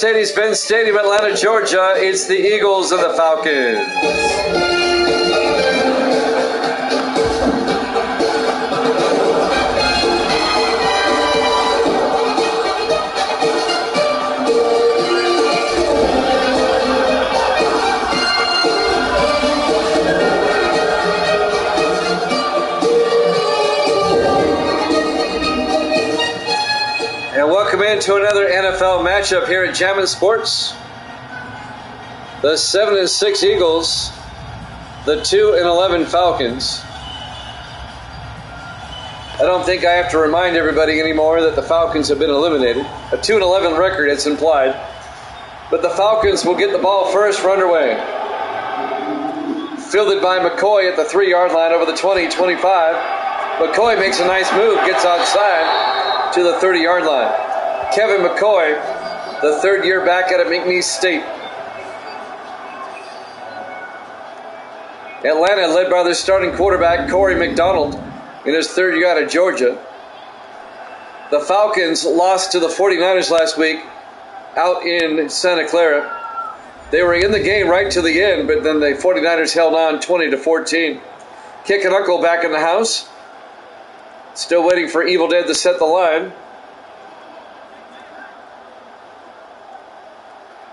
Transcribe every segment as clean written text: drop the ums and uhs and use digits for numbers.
Mercedes-Benz Stadium, Atlanta, Georgia. It's the Eagles and the Falcons. And welcome into another NFL matchup here at Jammin' Sports. The 7-6 Eagles, the 2-11 Falcons. I don't think I have to remind everybody anymore that the Falcons have been eliminated. A 2-11 record, it's implied. But the Falcons will get the ball first for underway. Fielded by McCoy at the 3-yard line over the 20-25. McCoy makes a nice move, gets outside to the 30-yard line. Kevin McCoy, the third-year back out of McNeese State. Atlanta led by their starting quarterback, Corey McDonald, in his third year out of Georgia. The Falcons lost to the 49ers last week out in Santa Clara. They were in the game right to the end, but then the 49ers held on 20-14. Kick and Uncle back in the house. Still waiting for Evil Dead to set the line.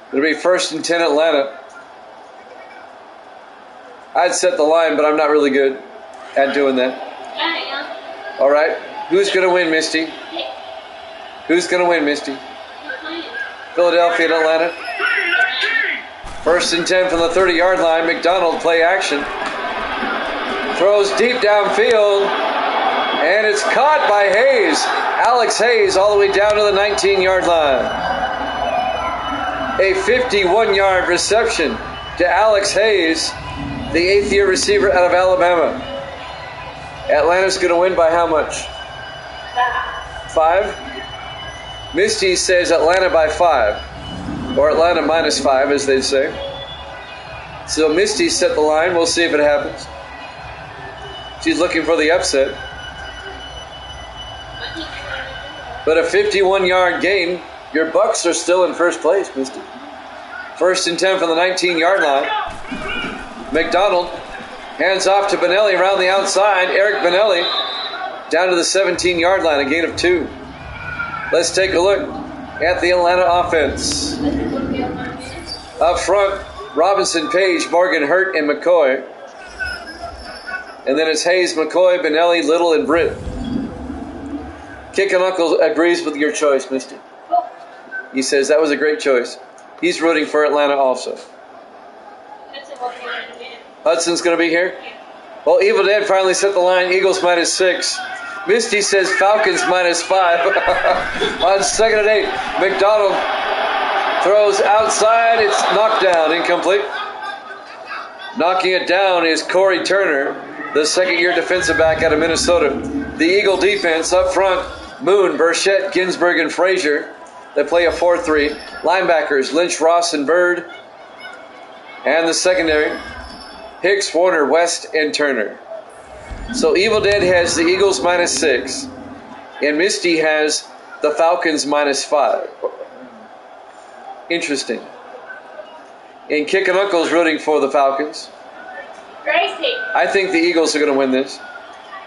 It'll be 1st and 10 Atlanta. I'd set the line, but I'm not really good at doing that. All right. Who's going to win, Misty? Who's going to win, Misty? Philadelphia and Atlanta. 1st and 10 from the 30-yard line. McDonald play action. Throws deep downfield. And it's caught by Hayes. Alex Hayes all the way down to the 19-yard line. A 51-yard reception to Alex Hayes, the 8th-year receiver out of Alabama. Atlanta's going to win by how much? 5? Misty says Atlanta by 5. Or Atlanta minus 5, as they say. So Misty set the line. We'll see if it happens. She's looking for the upset. But a 51-yard gain. Your Bucks are still in first place, Misty. 1st and 10 from the 19-yard line. McDonald hands off to Benelli around the outside. Eric Benelli down to the 17-yard line, a gain of 2. Let's take a look at the Atlanta offense. Up front, Robinson, Page, Morgan, Hurt, and McCoy. And then it's Hayes, McCoy, Benelli, Little, and Britt. Kick and Uncle agrees with your choice, Misty. He says that was a great choice. He's rooting for Atlanta also. Hudson's going to be here? Well, Evil Dead finally set the line. Eagles minus 6. Misty says Falcons minus 5. On 2nd and 8, McDonald throws outside. It's knocked down, incomplete. Knocking it down is Corey Turner, the 2nd-year defensive back out of Minnesota. The Eagle defense up front, Moon, Burchett, Ginsburg, and Frazier. They play a 4-3. Linebackers, Lynch, Ross, and Bird. And the secondary, Hicks, Warner, West, and Turner. So Evil Dead has the Eagles minus 6. And Misty has the Falcons minus 5. Interesting. And Kick and Uncle's rooting for the Falcons. Gracie. I think the Eagles are going to win this.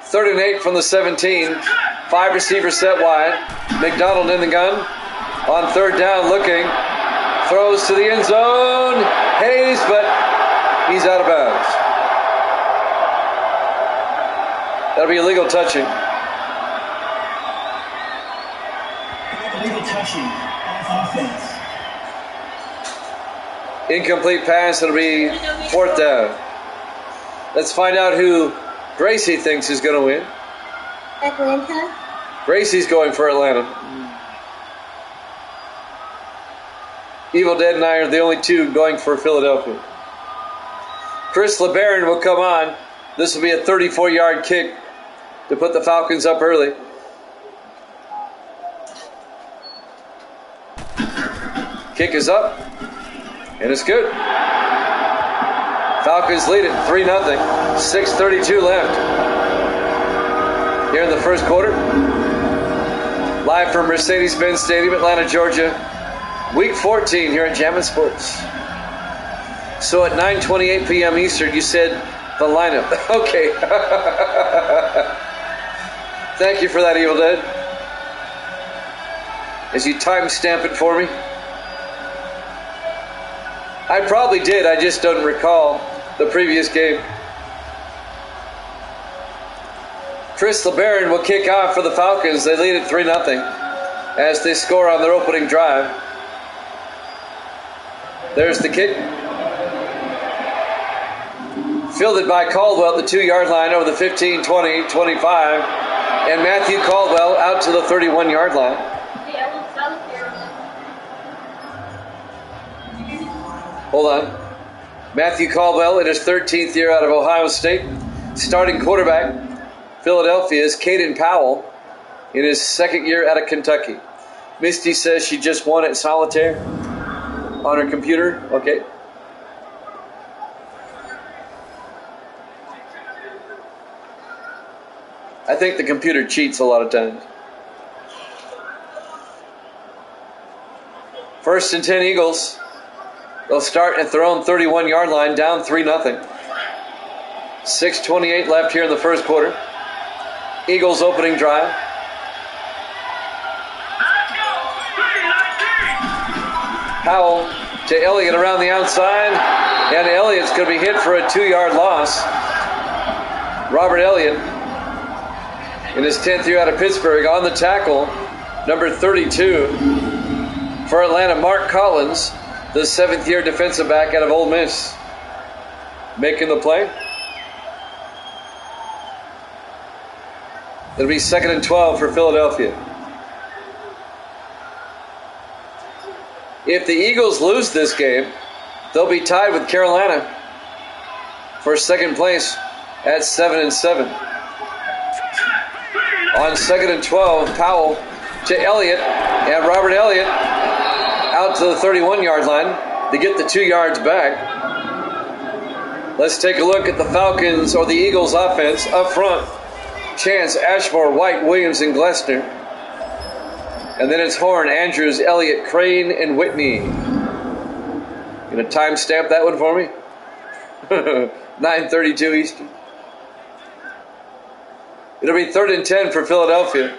3rd and 8 from the 17. 5 receivers set wide. McDonald in the gun. On 3rd down, looking. Throws to the end zone. Hayes, but he's out of bounds. That'll be illegal touching. Illegal touching on offense. Incomplete pass. It'll be 4th down. Let's find out who Gracie thinks is going to win. Atlanta. Gracie's going for Atlanta. Evil Dead and I are the only two going for Philadelphia. Chris LeBaron will come on. This will be a 34-yard kick to put the Falcons up early. Kick is up, and it's good. Falcons lead it 3-0. 6:32 left here in the first quarter. Live from Mercedes-Benz Stadium, Atlanta, Georgia. Week 14 here at Jammin' Sports. So at 9:28 p.m. Eastern, you said the lineup. Okay. Thank you for that, Evil Dead. As you timestamp it for me. I probably did, I just don't recall the previous game. Chris LeBaron will kick off for the Falcons. They lead at 3-0 as they score on their opening drive. There's the kick. Fielded by Caldwell at the 2-yard line over the 15, 20, 25. And Matthew Caldwell out to the 31-yard line. Hold on. Matthew Caldwell in his 13th year out of Ohio State. Starting quarterback, Philadelphia's Caden Powell in his 2nd year out of Kentucky. Misty says she just won at solitaire on her computer. Okay. I think the computer cheats a lot of times. 1st and 10 Eagles. They'll start at their own 31-yard line, down 3-0. 6:28 left here in the first quarter. Eagles opening drive. Powell to Elliott around the outside, and Elliott's going to be hit for a 2-yard loss. Robert Elliott, in his 10th year out of Pittsburgh, on the tackle, number 32 for Atlanta, Mark Collins, the 7th year defensive back out of Ole Miss, making the play. It'll be 2nd and 12 for Philadelphia. If the Eagles lose this game, they'll be tied with Carolina for 2nd place at 7-7. On 2nd and 12, Powell to Elliott, and Robert Elliott out to the 31-yard line to get the 2 yards back. Let's take a look at the Falcons or the Eagles offense up front. Chance, Ashmore, White, Williams, and Glessner. And then it's Horn, Andrews, Elliott, Crane, and Whitney. You gonna timestamp that one for me? 9:32 Eastern. It'll be 3rd and 10 for Philadelphia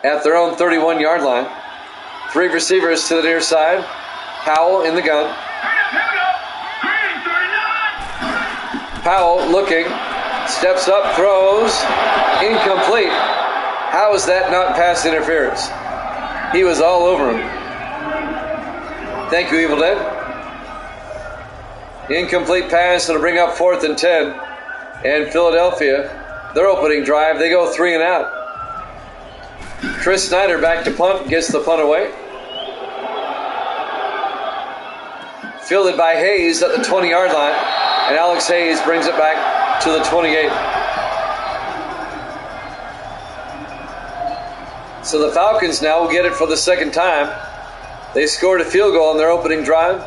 at their own 31-yard line. 3 receivers to the near side. Powell in the gun. Powell looking, steps up, throws, incomplete. How is that not pass interference? He was all over him. Thank you, Evil Dead. Incomplete pass, it'll bring up 4th and 10. And Philadelphia, their opening drive, they go 3 and out. Chris Snyder back to punt, gets the punt away. Fielded by Hayes at the 20-yard line, and Alex Hayes brings it back to the 28. So the Falcons now will get it for the 2nd time. They scored a field goal on their opening drive.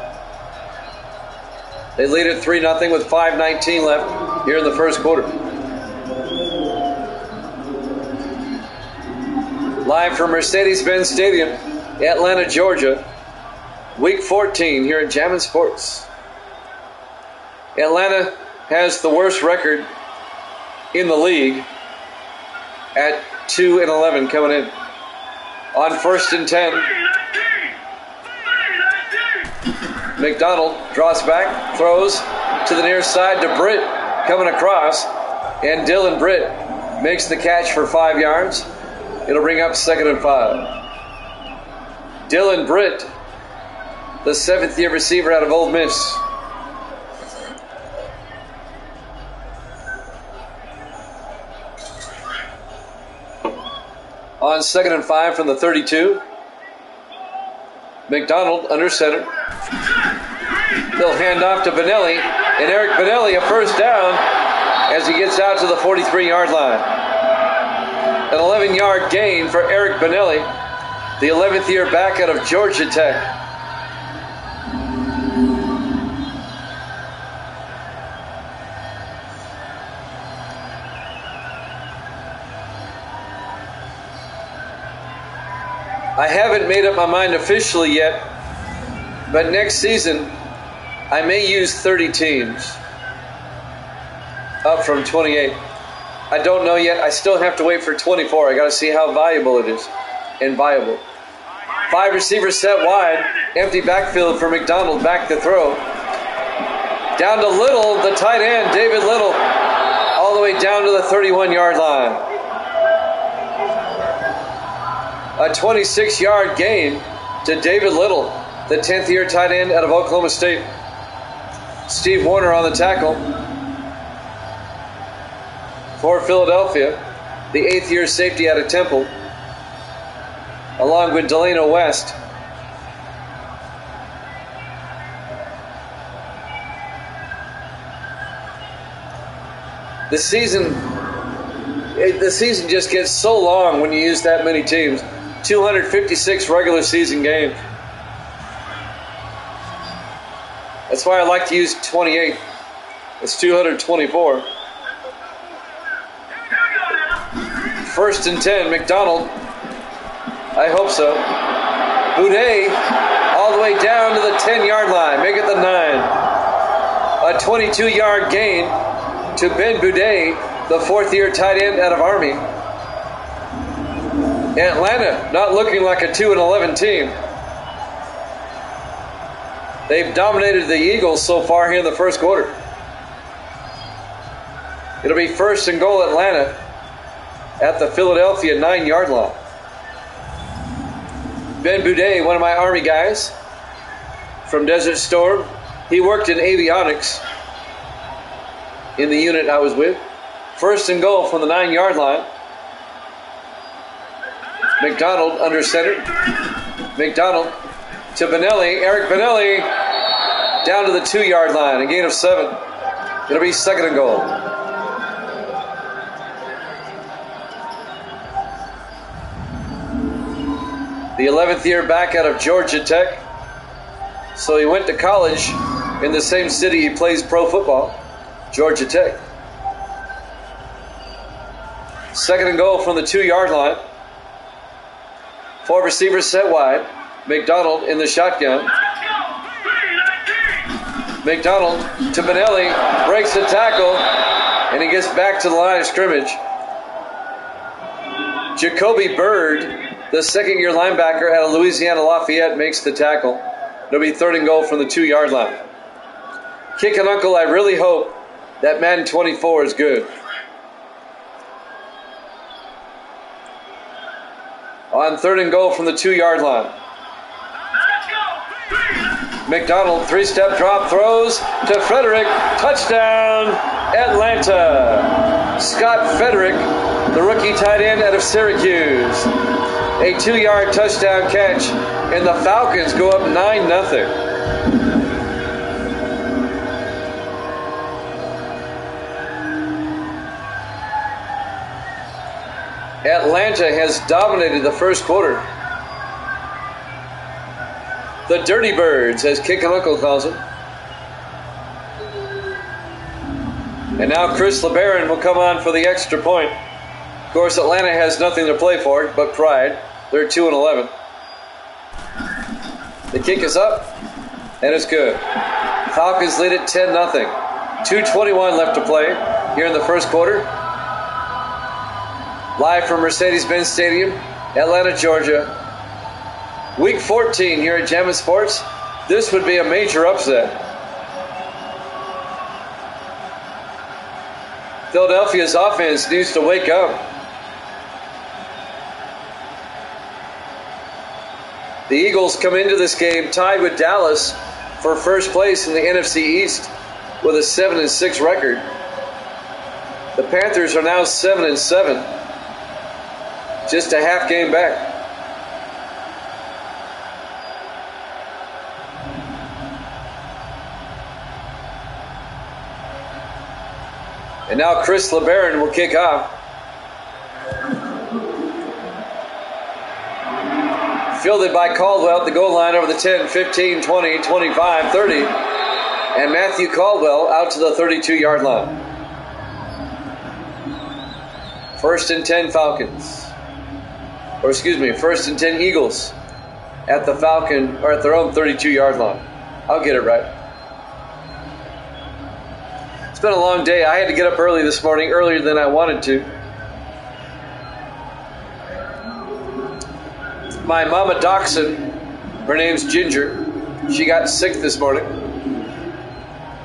They lead at 3-0 with 5:19 left here in the first quarter. Live from Mercedes-Benz Stadium, Atlanta, Georgia. Week 14 here at Jammin' Sports. Atlanta has the worst record in the league at 2-11 coming in. On 1st and 10, McDonald draws back, throws to the near side to Britt coming across, and Dylan Britt makes the catch for 5 yards. It'll bring up 2nd and 5. Dylan Britt, the 7th year receiver out of Ole Miss. On 2nd and 5 from the 32. McDonald under center. They'll hand off to Benelli, and Eric Benelli a first down as he gets out to the 43-yard line. An 11-yard gain for Eric Benelli, the 11th year back out of Georgia Tech. I haven't made up my mind officially yet But next season, I may use 30 teams, up from 28. I don't know yet. I still have to wait for 24. I got to see how valuable it is and viable. 5 receivers set wide. Empty backfield for McDonald. Back to throw. Down to Little, the tight end, David Little, all the way down to the 31-yard line. A 26-yard gain to David Little, the 10th-year tight end out of Oklahoma State. Steve Warner on the tackle for Philadelphia, the 8th-year safety out of Temple, along with Delano West. The season just gets so long when you use that many teams. 256 regular season games. That's why I like to use 28. It's 224. 1st and 10, McDonald. I hope so. Boudet all the way down to the 10-yard line. Make it the 9. A 22-yard gain to Ben Boudet, the 4th-year tight end out of Army. Atlanta not looking like a 2-11 team. They've dominated the Eagles so far here in the first quarter. It'll be 1st and goal Atlanta at the Philadelphia 9-yard line. Ben Boudet, one of my Army guys from Desert Storm. He worked in avionics in the unit I was with. 1st and goal from the 9-yard line. McDonald under center. McDonald to Benelli. Eric Benelli down to the 2-yard line. A gain of 7. It'll be 2nd and goal. The 11th year back out of Georgia Tech. So he went to college in the same city he plays pro football, Georgia Tech. 2nd and goal from the 2-yard line. 4 receivers set wide. McDonald in the shotgun. McDonald to Benelli, breaks the tackle, and he gets back to the line of scrimmage. Jacoby Bird, the 2nd-year linebacker out of Louisiana Lafayette, makes the tackle. It'll be 3rd and goal from the 2-yard line. Kick and uncle, I really hope that Madden 24 is good. On 3rd and goal from the 2-yard line. McDonald, 3-step drop, throws to Frederick. Touchdown, Atlanta. Scott Frederick, the rookie tight end out of Syracuse. A 2-yard touchdown catch, and the Falcons go up 9-0. Atlanta has dominated the first quarter. The Dirty Birds, as Kick and Uncle calls them. And now Chris LeBaron will come on for the extra point. Of course, Atlanta has nothing to play for but pride. They're 2-11. The kick is up, and it's good. Falcons lead it 10-0. 2:21 left to play here in the first quarter. Live from Mercedes-Benz Stadium, Atlanta, Georgia. Week 14 here at Jammin' Sports. This would be a major upset. Philadelphia's offense needs to wake up. The Eagles come into this game tied with Dallas for first place in the NFC East with a 7-6 record. The Panthers are now 7-7, just a half game back. And now Chris LeBaron will kick off. Fielded by Caldwell at the goal line over the 10, 15, 20, 25, 30. And Matthew Caldwell out to the 32-yard line. 1st and 10 Falcons. Or excuse me, 1st and 10 Eagles. at the Falcon, or at their own 32-yard line. I'll get it right. It's been a long day. I had to get up early this morning, earlier than I wanted to. My mama dachshund, her name's Ginger, she got sick this morning.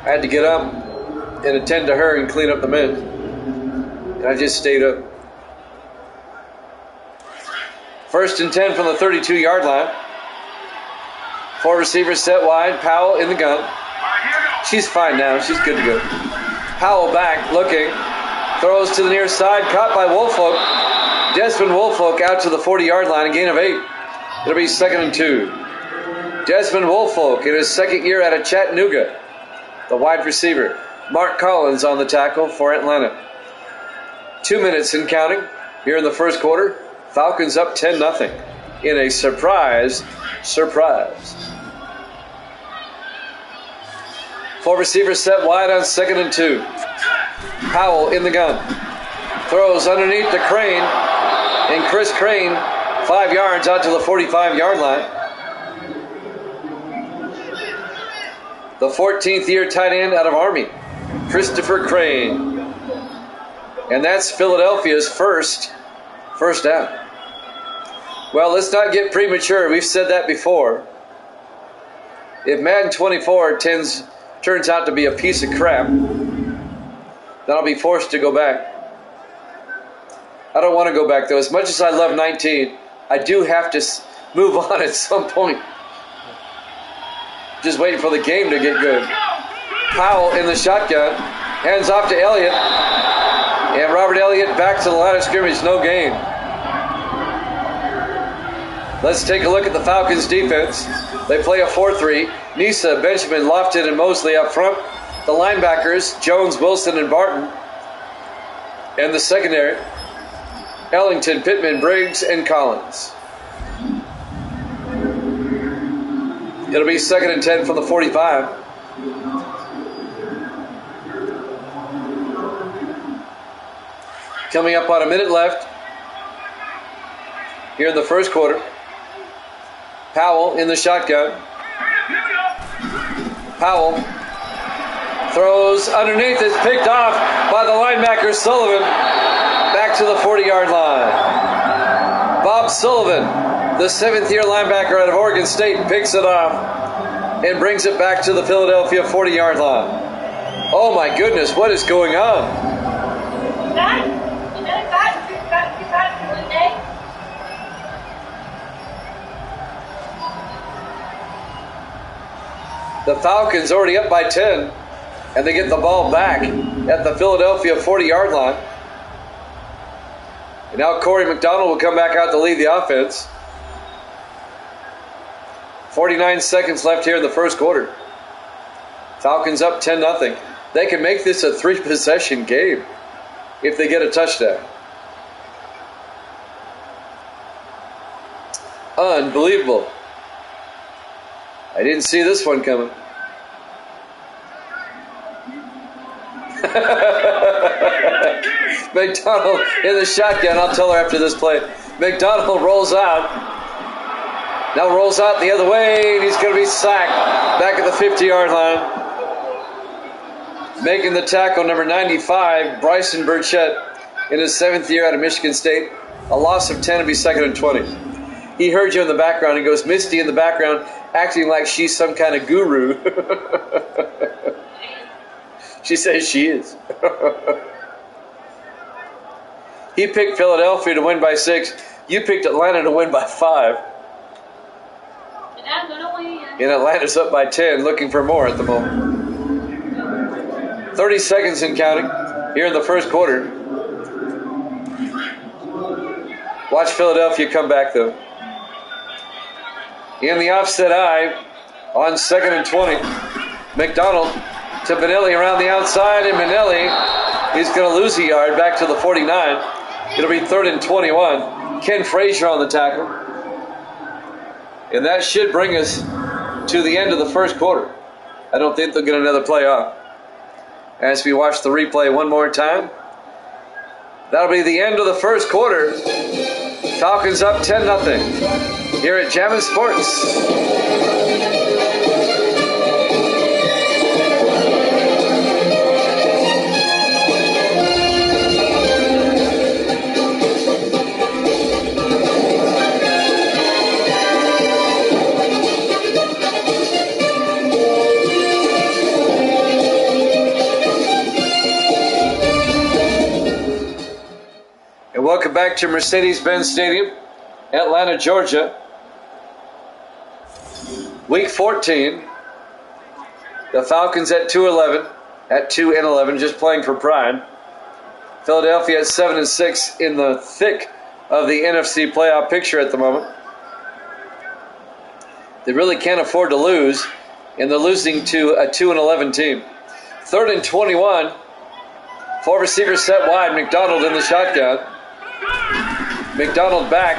I had to get up and attend to her and clean up the mess. And I just stayed up. 1st and 10 from the 32-yard line. 4 receivers set wide. Powell in the gun. She's fine now. She's good to go. Powell back, looking. Throws to the near side. Caught by Woolfolk. Desmond Woolfolk out to the 40-yard line. A gain of 8. It'll be 2nd and 2. Desmond Woolfolk in his second year out of Chattanooga. The wide receiver. Mark Collins on the tackle for Atlanta. 2 minutes and counting here in the first quarter. Falcons up 10-0 in a surprise. 4 receivers set wide on 2nd and 2. Powell in the gun. Throws underneath to Crane. And Chris Crane, 5 yards out to the 45-yard line. The 14th year tight end out of Army, Christopher Crane. And that's Philadelphia's first down. Well, let's not get premature. We've said that before. If Madden 24 turns out to be a piece of crap, then I'll be forced to go back. I don't want to go back, though. As much as I love 19, I do have to move on at some point. Just waiting for the game to get good. Powell in the shotgun. Hands off to Elliott. And Robert Elliott back to the line of scrimmage. No gain. Let's take a look at the Falcons defense. They play a 4-3. Nisa, Benjamin, Lofton, and Mosley up front. The linebackers, Jones, Wilson, and Barton. And the secondary, Ellington, Pittman, Briggs, and Collins. It'll be 2nd and 10 from the 45. Coming up on a minute left here in the first quarter. Powell in the shotgun. Powell throws underneath. It's picked off by the linebacker Sullivan. Back to the 40-yard line. Bob Sullivan, the 7th-year linebacker out of Oregon State, picks it off and brings it back to the Philadelphia 40-yard line. Oh my goodness, what is going on? The Falcons already up by 10, and they get the ball back at the Philadelphia 40-yard line. And now Corey McDonald will come back out to lead the offense. 49 seconds left here in the first quarter. Falcons up 10-0. They can make this a 3-possession game if they get a touchdown. Unbelievable. I didn't see this one coming. McDonald in the shotgun. I'll tell her after this play. McDonald rolls out. Now rolls out the other way, and he's going to be sacked back at the 50-yard line. Making the tackle, number 95, Bryson Burchett, in his 7th year out of Michigan State. A loss of 10 will be 2nd and 20. He heard you in the background. He goes, Misty in the background, acting like she's some kind of guru. She says she is. He picked Philadelphia to win by 6. You picked Atlanta to win by 5. And I'm going to win. And Atlanta's up by 10, looking for more at the moment. 30 seconds and counting here in the first quarter. Watch Philadelphia come back, though. In the offset eye on 2nd and 20. McDonald to Benelli around the outside, and Benelli is going to lose a yard back to the 49. It'll be 3rd and 21. Ken Frazier on the tackle. And that should bring us to the end of the first quarter. I don't think they'll get another play off. As we watch the replay one more time, that'll be the end of the first quarter. Falcons up 10-0. here at Jammin' Sports. And welcome back to Mercedes-Benz Stadium, Atlanta, Georgia. Week 14. The Falcons at 2-11, at 2-11, just playing for pride. Philadelphia at 7-6 in the thick of the NFC playoff picture at the moment. They really can't afford to lose, and they're losing to a 2-11 team. 3rd and 21. 4 receivers set wide. McDonald in the shotgun. McDonald back,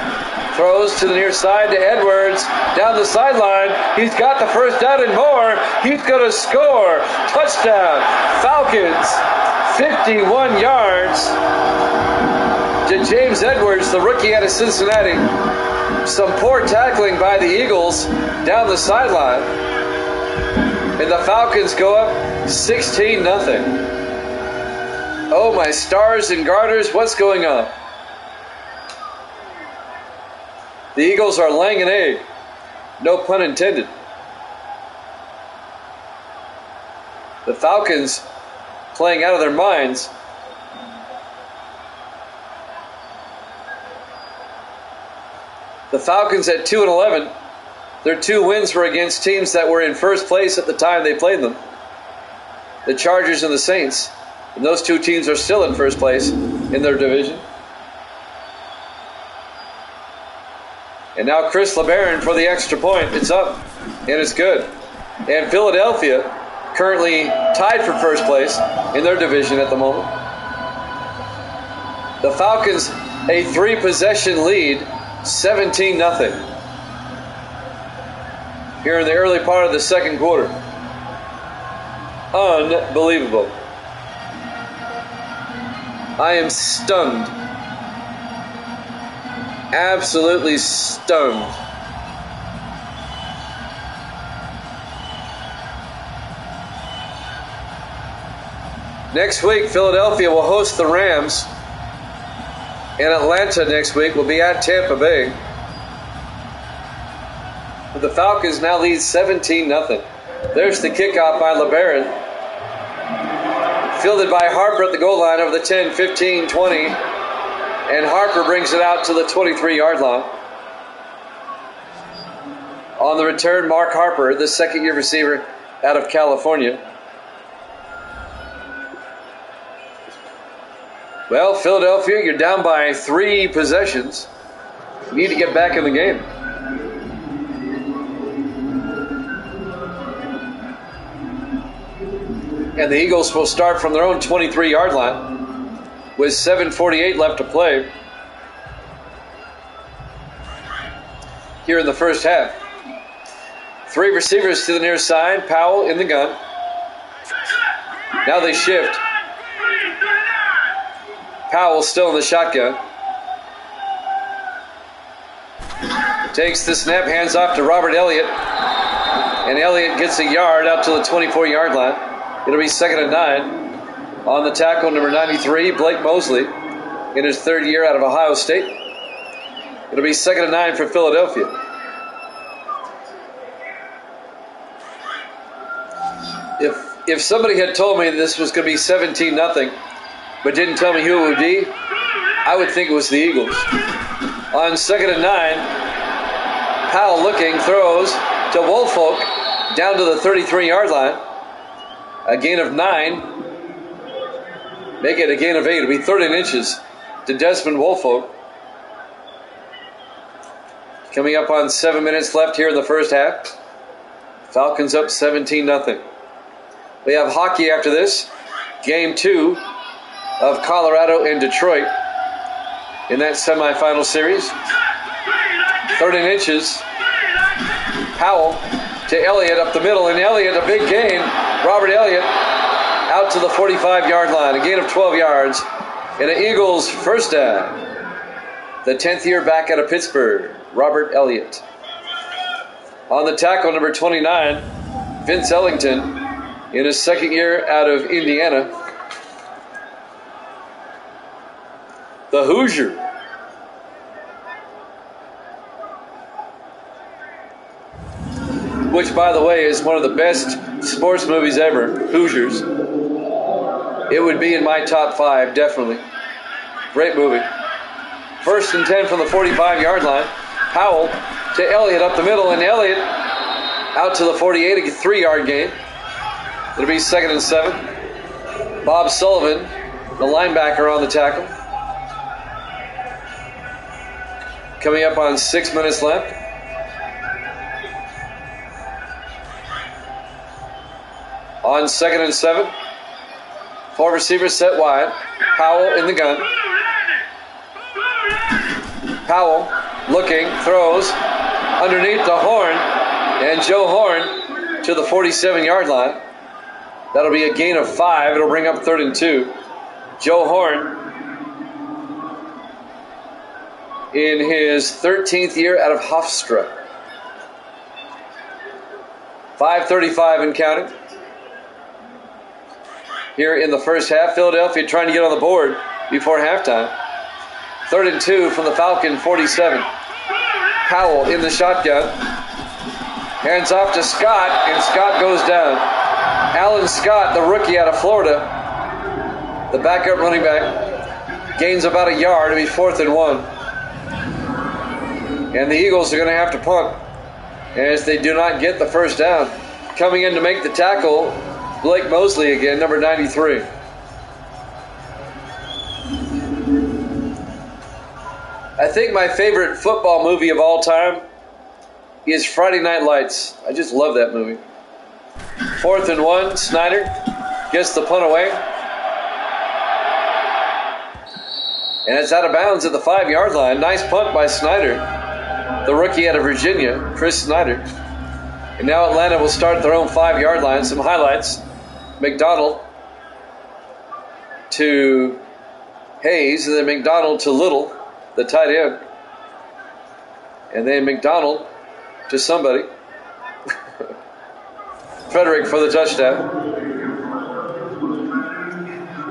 throws to the near side to Edwards, down the sideline. He's got the first down and more. He's going to score. Touchdown. Falcons, 51 yards to James Edwards, the rookie out of Cincinnati. Some poor tackling by the Eagles down the sideline. And the Falcons go up 16-0. Oh, my stars and garters, what's going on? The Eagles are laying an egg. No pun intended. The Falcons playing out of their minds. The Falcons at 2-11. Their 2 wins were against teams that were in first place at the time they played them. The Chargers and the Saints. And those 2 teams are still in first place in their division. And now Chris LeBaron for the extra point. It's up, and it's good. And Philadelphia currently tied for first place in their division at the moment. The Falcons, a 3-possession lead, 17-0. Here in the early part of the second quarter. Unbelievable. I am stunned. Absolutely stunned. Next week, Philadelphia will host the Rams. And Atlanta next week will be at Tampa Bay. But the Falcons now lead 17-0. There's the kickoff by LeBaron. Fielded by Harper at the goal line over the 10, 15, 20. And Harper brings it out to the 23-yard line. On the return, Mark Harper, the second-year receiver out of California. Well, Philadelphia, you're down by 3 possessions. You need to get back in the game. And the Eagles will start from their own 23-yard line with 7:48 left to play here in the first half. 3 receivers to the near side. Powell in the gun. Now they shift. Powell still in the shotgun. Takes the snap, hands off to Robert Elliott. And Elliott gets a yard out to the 24-yard line. It'll be 2nd and 9. On the tackle, number 93, Blake Mosley, in his 3rd year out of Ohio State. It'll be 2nd and 9 for Philadelphia. If somebody had told me this was going to be 17-0, but didn't tell me who it would be, I would think it was the Eagles. On 2nd and 9, Powell looking, throws to Woolfolk down to the 33-yard line. A gain of 9. Make it a gain of 8. It'll be 13 inches to Desmond Woolfolk. Coming up on 7 minutes left here in the first half. Falcons up 17-0. We have hockey after this. Game 2 of Colorado and Detroit in that semifinal series. 13 inches. Powell to Elliott up the middle, and Elliott a big gain. Robert Elliott out to the 45-yard line, a gain of 12 yards, and an Eagles first down. The 10th year back out of Pittsburgh, Robert Elliott. On the tackle, number 29, Vince Ellington, in his second year out of Indiana. The Hoosier. Which, by the way, is one of the best sports movies ever, Hoosiers. It would be in my top 5, definitely. Great movie. 1st and 10 from the 45-yard line. Howell to Elliott up the middle, and Elliott out to the 48, a 3-yard gain. It'll be 2nd and 7. Bob Sullivan, the linebacker, on the tackle. Coming up on 6 minutes left. On 2nd and 7. 4 receivers set wide. Powell in the gun. Powell looking, throws underneath the Horn, and Joe Horn to the 47-yard line. That'll be a gain of 5. It'll bring up 3rd and 2. Joe Horn in his 13th year out of Hofstra. 5:35 and counting. Here in the first half, Philadelphia trying to get on the board before halftime. 3rd and 2 from the Falcon 47. Powell in the shotgun. Hands off to Scott, and Scott goes down. Alan Scott, the rookie out of Florida, the backup running back, gains about a yard. It'll be 4th and 1. And the Eagles are going to have to punt as they do not get the first down. Coming in to make the tackle, Blake Mosley again, number 93. I think my favorite football movie of all time is Friday Night Lights. I just love that movie. 4th and 1, Snyder gets the punt away. And it's out of bounds at the 5-yard line. Nice punt by Snyder, the rookie out of Virginia, Chris Snyder. And now Atlanta will start their own 5-yard line. Some highlights. McDonald to Hayes, and then McDonald to Little, the tight end. And then McDonald to somebody. Frederick for the touchdown.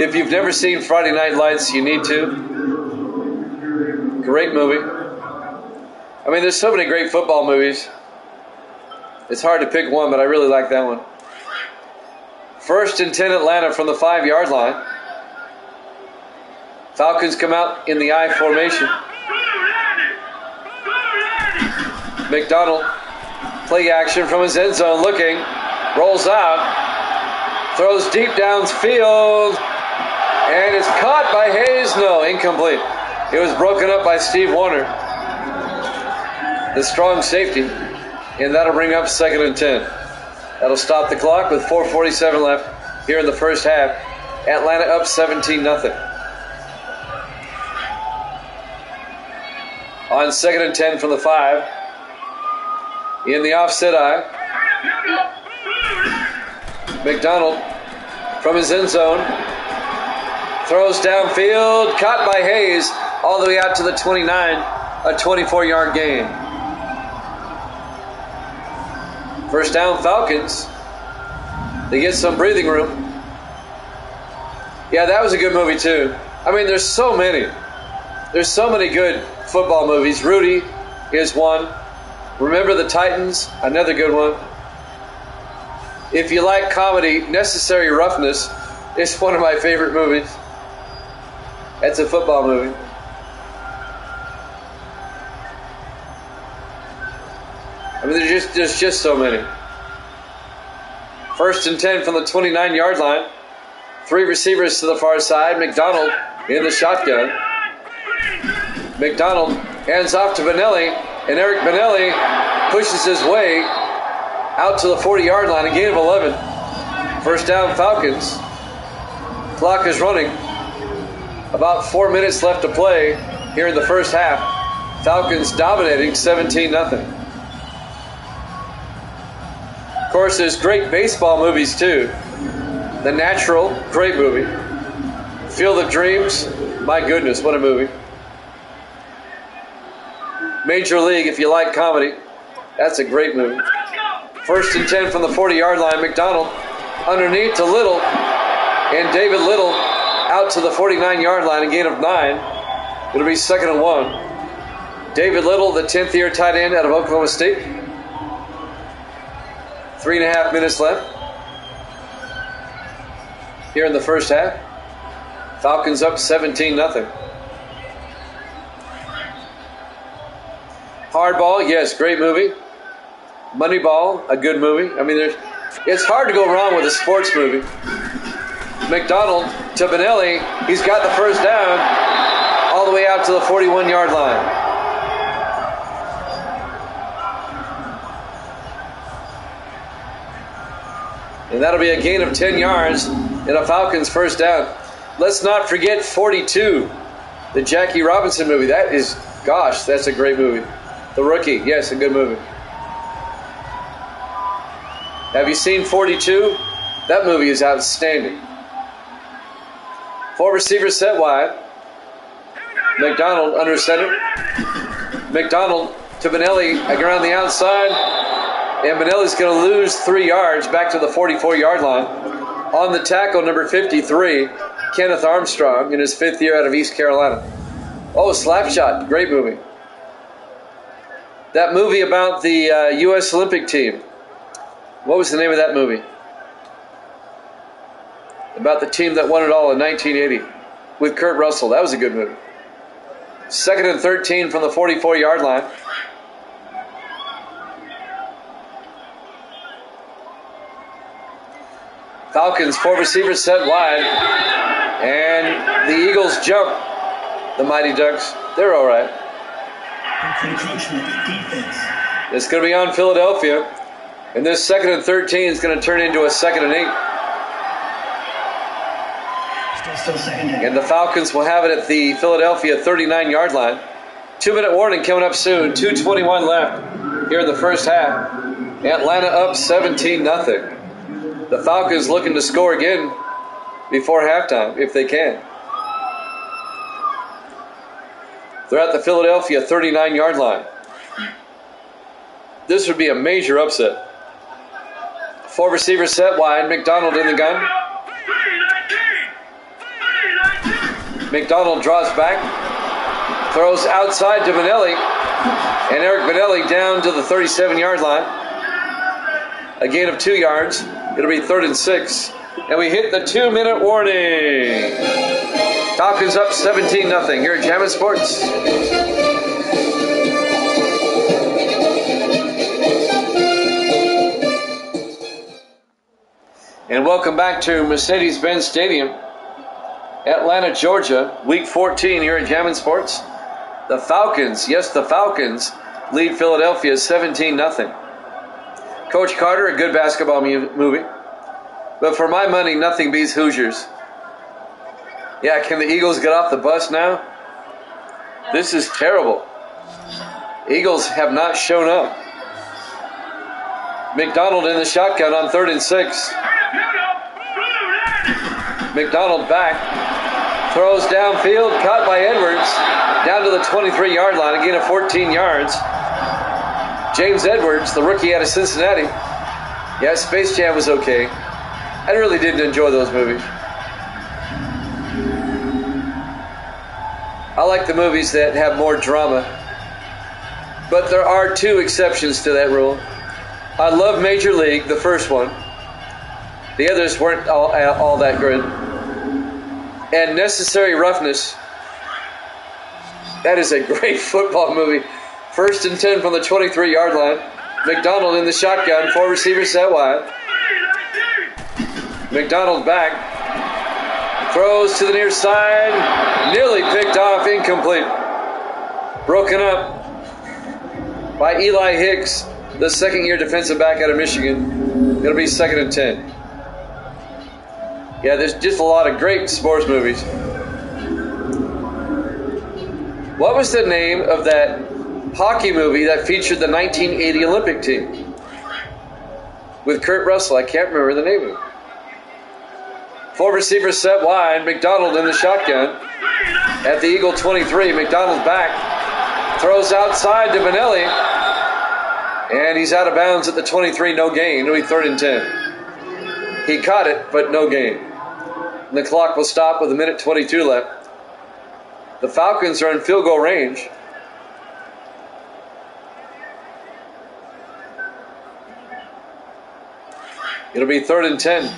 If you've never seen Friday Night Lights, you need to. Great movie. I mean, there's so many great football movies. It's hard to pick one, but I really like that one. 1st and 10 Atlanta from the 5-yard line. Falcons come out in the I formation. McDonald, play action from his end zone, looking, rolls out, throws deep downfield, and it's caught by Hayes. No, incomplete. It was broken up by Steve Warner, the strong safety, and that'll bring up 2nd and 10. That'll stop the clock with 4:47 left here in the first half. Atlanta up 17-0. On 2nd and 10 from the 5. In the offset eye. McDonald from his end zone. Throws downfield. Caught by Hayes all the way out to the 29. A 24-yard gain. First down, Falcons. They get some breathing room. Yeah, that was a good movie too. I mean, there's so many. There's so many good football movies. Rudy is one. Remember the Titans, another good one. If you like comedy, Necessary Roughness is one of my favorite movies. It's a football movie. I mean, there's just so many. 1st and 10 from the 29-yard line. 3 receivers to the far side. McDonald in the shotgun. McDonald hands off to Benelli, and Eric Benelli pushes his way out to the 40-yard line, a gain of 11. First down, Falcons. Clock is running. About 4 minutes left to play here in the first half. Falcons dominating 17-0. Of course, there's great baseball movies too. The Natural, great movie. Field of Dreams, my goodness, what a movie. Major League, if you like comedy. That's a great movie. 1st and 10 from the 40-yard line. McDonald underneath to Little. And David Little out to the 49-yard line, a gain of 9. It'll be 2nd and 1. David Little, the 10th-year tight end out of Oklahoma State. 3.5 minutes left here in the first half. Falcons up 17-0. Hardball, yes, great movie. Moneyball, a good movie. I mean, it's hard to go wrong with a sports movie. McDonald to Benelli. He's got the first down all the way out to the 41-yard line. And that'll be a gain of 10 yards and a Falcons first down. Let's not forget 42, the Jackie Robinson movie. That is, gosh, that's a great movie. The Rookie, yes, a good movie. Have you seen 42? That movie is outstanding. 4 receivers set wide. McDonald under center. McDonald to Benelli around the outside. And Benelli's going to lose 3 yards back to the 44-yard line. On the tackle, number 53, Kenneth Armstrong, in his 5th year out of East Carolina. Oh, Slapshot, great movie. That movie about the U.S. Olympic team. What was the name of that movie? About the team that won it all in 1980 with Kurt Russell. That was a good movie. 2nd and 13 from the 44-yard line. Falcons, 4 receivers set wide. And the Eagles jump. The Mighty Ducks, they're all right. It's going to be on Philadelphia. And this 2nd and 13 is going to turn into a 2nd and 8. And the Falcons will have it at the Philadelphia 39-yard line. 2-minute warning coming up soon. 2:21 left here in the first half. Atlanta up 17-0. The Falcons looking to score again before halftime, if they can. They're at the Philadelphia 39-yard line. This would be a major upset. 4 receivers set wide. McDonald in the gun. McDonald draws back. Throws outside to Benelli. And Eric Benelli down to the 37-yard line. A gain of 2 yards. It'll be 3rd and 6. And we hit the 2-minute warning. Falcons up 17-0 here at Jammin' Sports. And welcome back to Mercedes-Benz Stadium, Atlanta, Georgia, Week 14 here at Jammin' Sports. The Falcons, yes, the Falcons lead Philadelphia 17-0. Coach Carter, a good basketball movie. But for my money, nothing beats Hoosiers. Yeah, can the Eagles get off the bus now? This is terrible. Eagles have not shown up. McDonald in the shotgun on 3rd and 6. McDonald back. Throws downfield, caught by Edwards. Down to the 23-yard line, a gain of 14 yards. James Edwards, the rookie out of Cincinnati. Yeah, Space Jam was okay. I really didn't enjoy those movies. I like the movies that have more drama. But there are 2 exceptions to that rule. I love Major League, the first one. The others weren't all that good. And Necessary Roughness. That is a great football movie. 1st and 10 from the 23-yard line. McDonald in the shotgun. 4 receivers set wide. McDonald back. Throws to the near side. Nearly picked off. Incomplete. Broken up by Eli Hicks, the 2nd-year defensive back out of Michigan. It'll be 2nd and 10. Yeah, there's just a lot of great sports movies. What was the name of that hockey movie that featured the 1980 Olympic team? With Kurt Russell. I can't remember the name of it. 4 receivers set wide. McDonald in the shotgun. At the Eagle 23. McDonald back. Throws outside to Benelli. And he's out of bounds at the 23, no gain. It'll be 3rd and 10. He caught it, but no gain. And the clock will stop with 1:22 left. The Falcons are in field goal range. It'll be 3rd and 10.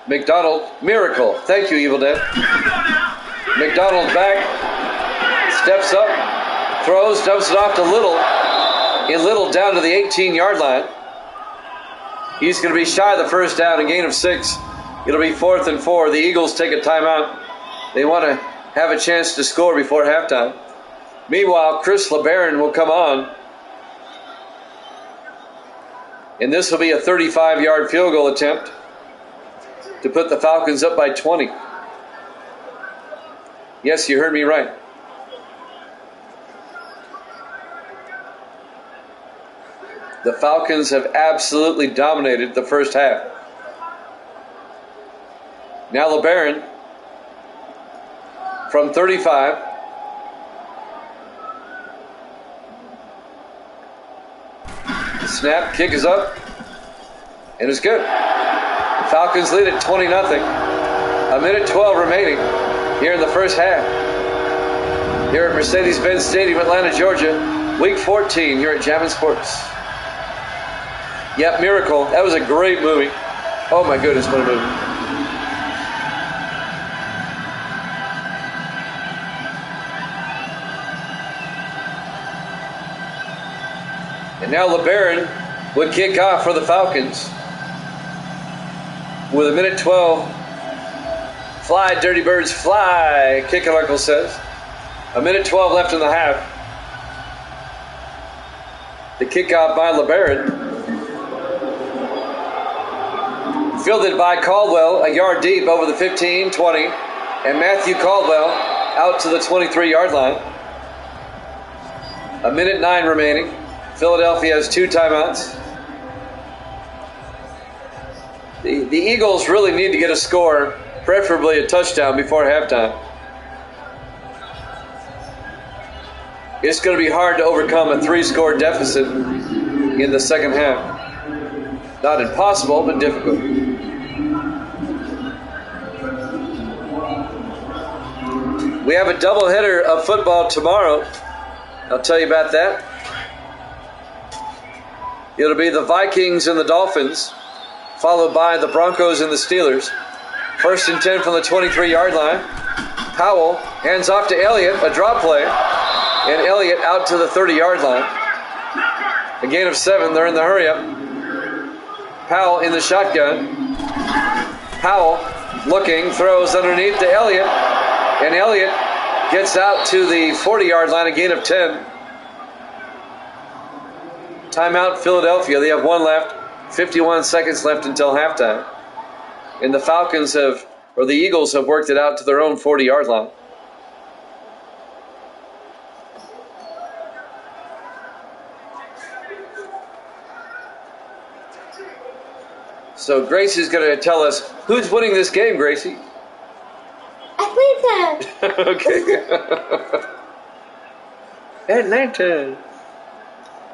McDonald, miracle. Thank you, Evil Dead. McDonald back, steps up, throws, dumps it off to Little. In Little down to the 18-yard line. He's going to be shy of the first down, a gain of 6. It'll be 4th and 4. The Eagles take a timeout. They want to have a chance to score before halftime. Meanwhile, Chris LeBaron will come on. And this will be a 35-yard field goal attempt to put the Falcons up by 20. Yes, you heard me right. The Falcons have absolutely dominated the first half. Now LeBaron from 35. Snap, kick is up, and it's good. Falcons lead at 20-0. 1:12 remaining here in the first half. Here at Mercedes-Benz Stadium, Atlanta, Georgia. Week 14 here at Jammin' Sports. Yep, Miracle. That was a great movie. Oh my goodness, what a movie. And now LeBaron would kick off for the Falcons. With 1:12. Fly, Dirty Birds, fly, Kick and Uncle says. 1:12 left in the half. The kickoff by LeBaron. Fielded by Caldwell, a yard deep over the 15, 20. And Matthew Caldwell out to the 23-yard line. 1:09 remaining. Philadelphia has 2 timeouts. The Eagles really need to get a score, preferably a touchdown before halftime. It's going to be hard to overcome a 3-score deficit in the second half. Not impossible, but difficult. We have a doubleheader of football tomorrow. I'll tell you about that. It'll be the Vikings and the Dolphins, followed by the Broncos and the Steelers. 1st and 10 from the 23-yard line. Powell hands off to Elliott, a drop play. And Elliott out to the 30-yard line. A gain of 7, they're in the hurry-up. Powell in the shotgun. Powell looking, throws underneath to Elliott. And Elliott gets out to the 40-yard line, a gain of 10. Timeout Philadelphia, they have 1 left. 51 seconds left until halftime. And the the Eagles have worked it out to their own 40-yard line. So Gracie's going to tell us who's winning this game, Gracie. Atlanta. Okay. Atlanta.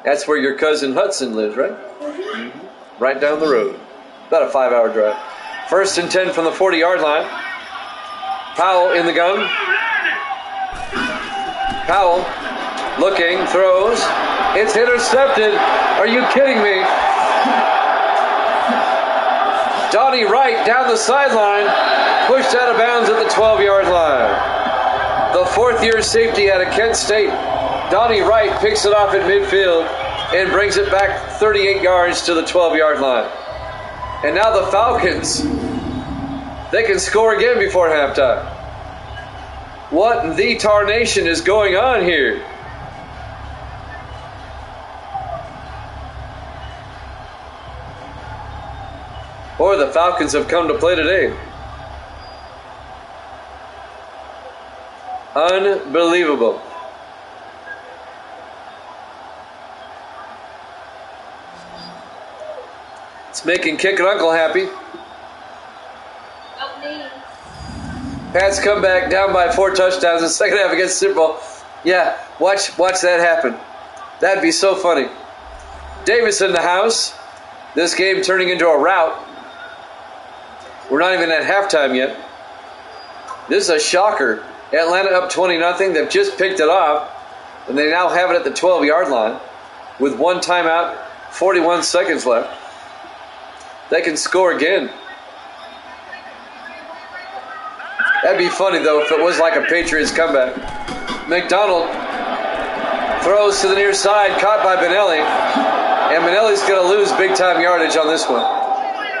That's where your cousin Hudson lives, right? Mm-hmm. Right down the road. About a 5-hour drive. 1st and 10 from the 40-yard line. Powell in the gun. Powell looking, throws. It's intercepted. Are you kidding me? Donnie Wright down the sideline, pushed out of bounds at the 12-yard line. The 4th-year safety out of Kent State, Donnie Wright, picks it off at midfield and brings it back 38 yards to the 12-yard line. And now the Falcons, they can score again before halftime. What in the tarnation is going on here? Boy, the Falcons have come to play today. Unbelievable. It's making Kick and Uncle happy. Pats come back down by 4 touchdowns in the second half against Super Bowl. Yeah, Watch that happen. That'd be so funny. Davis in the house. This game turning into a rout. We're not even at halftime yet. This is a shocker. Atlanta up 20-0. They've just picked it off, and they now have it at the 12-yard line with one timeout, 41 seconds left. They can score again. That'd be funny, though, if it was like a Patriots comeback. McDonald throws to the near side, caught by Benelli. And Benelli's going to lose big-time yardage on this one.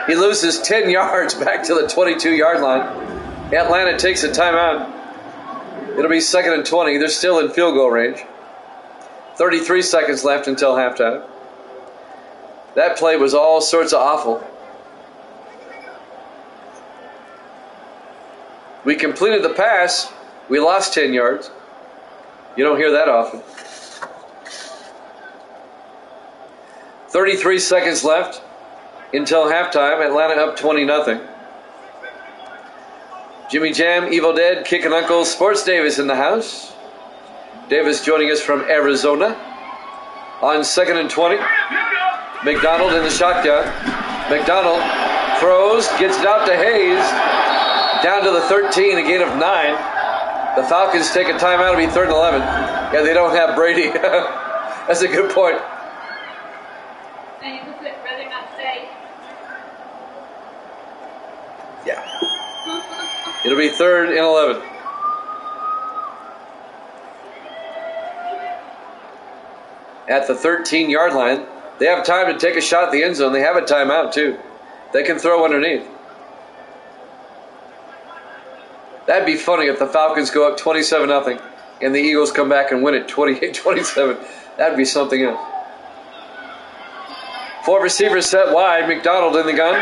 He loses 10 yards back to the 22-yard line. Atlanta takes a timeout. It'll be 2nd and 20. They're still in field goal range. 33 seconds left until halftime. That play was all sorts of awful. We completed the pass. We lost 10 yards. You don't hear that often. 33 seconds left until halftime. Atlanta up 20-0. Jimmy Jam, Evil Dead, Kickin' Uncle, Sports Davis in the house. Davis joining us from Arizona. On 2nd and 20. McDonald in the shotgun. McDonald throws, gets it out to Hayes. Down to the 13, a gain of 9. The Falcons take a timeout. It'll be 3rd and 11. Yeah, they don't have Brady. That's a good point. And you could rather not say. Yeah. It'll be 3rd and 11. At the 13-yard line. They have time to take a shot at the end zone. They have a timeout, too. They can throw underneath. That'd be funny if the Falcons go up 27-0 and the Eagles come back and win it 28-27. That'd be something else. 4 receivers set wide. McDonald in the gun.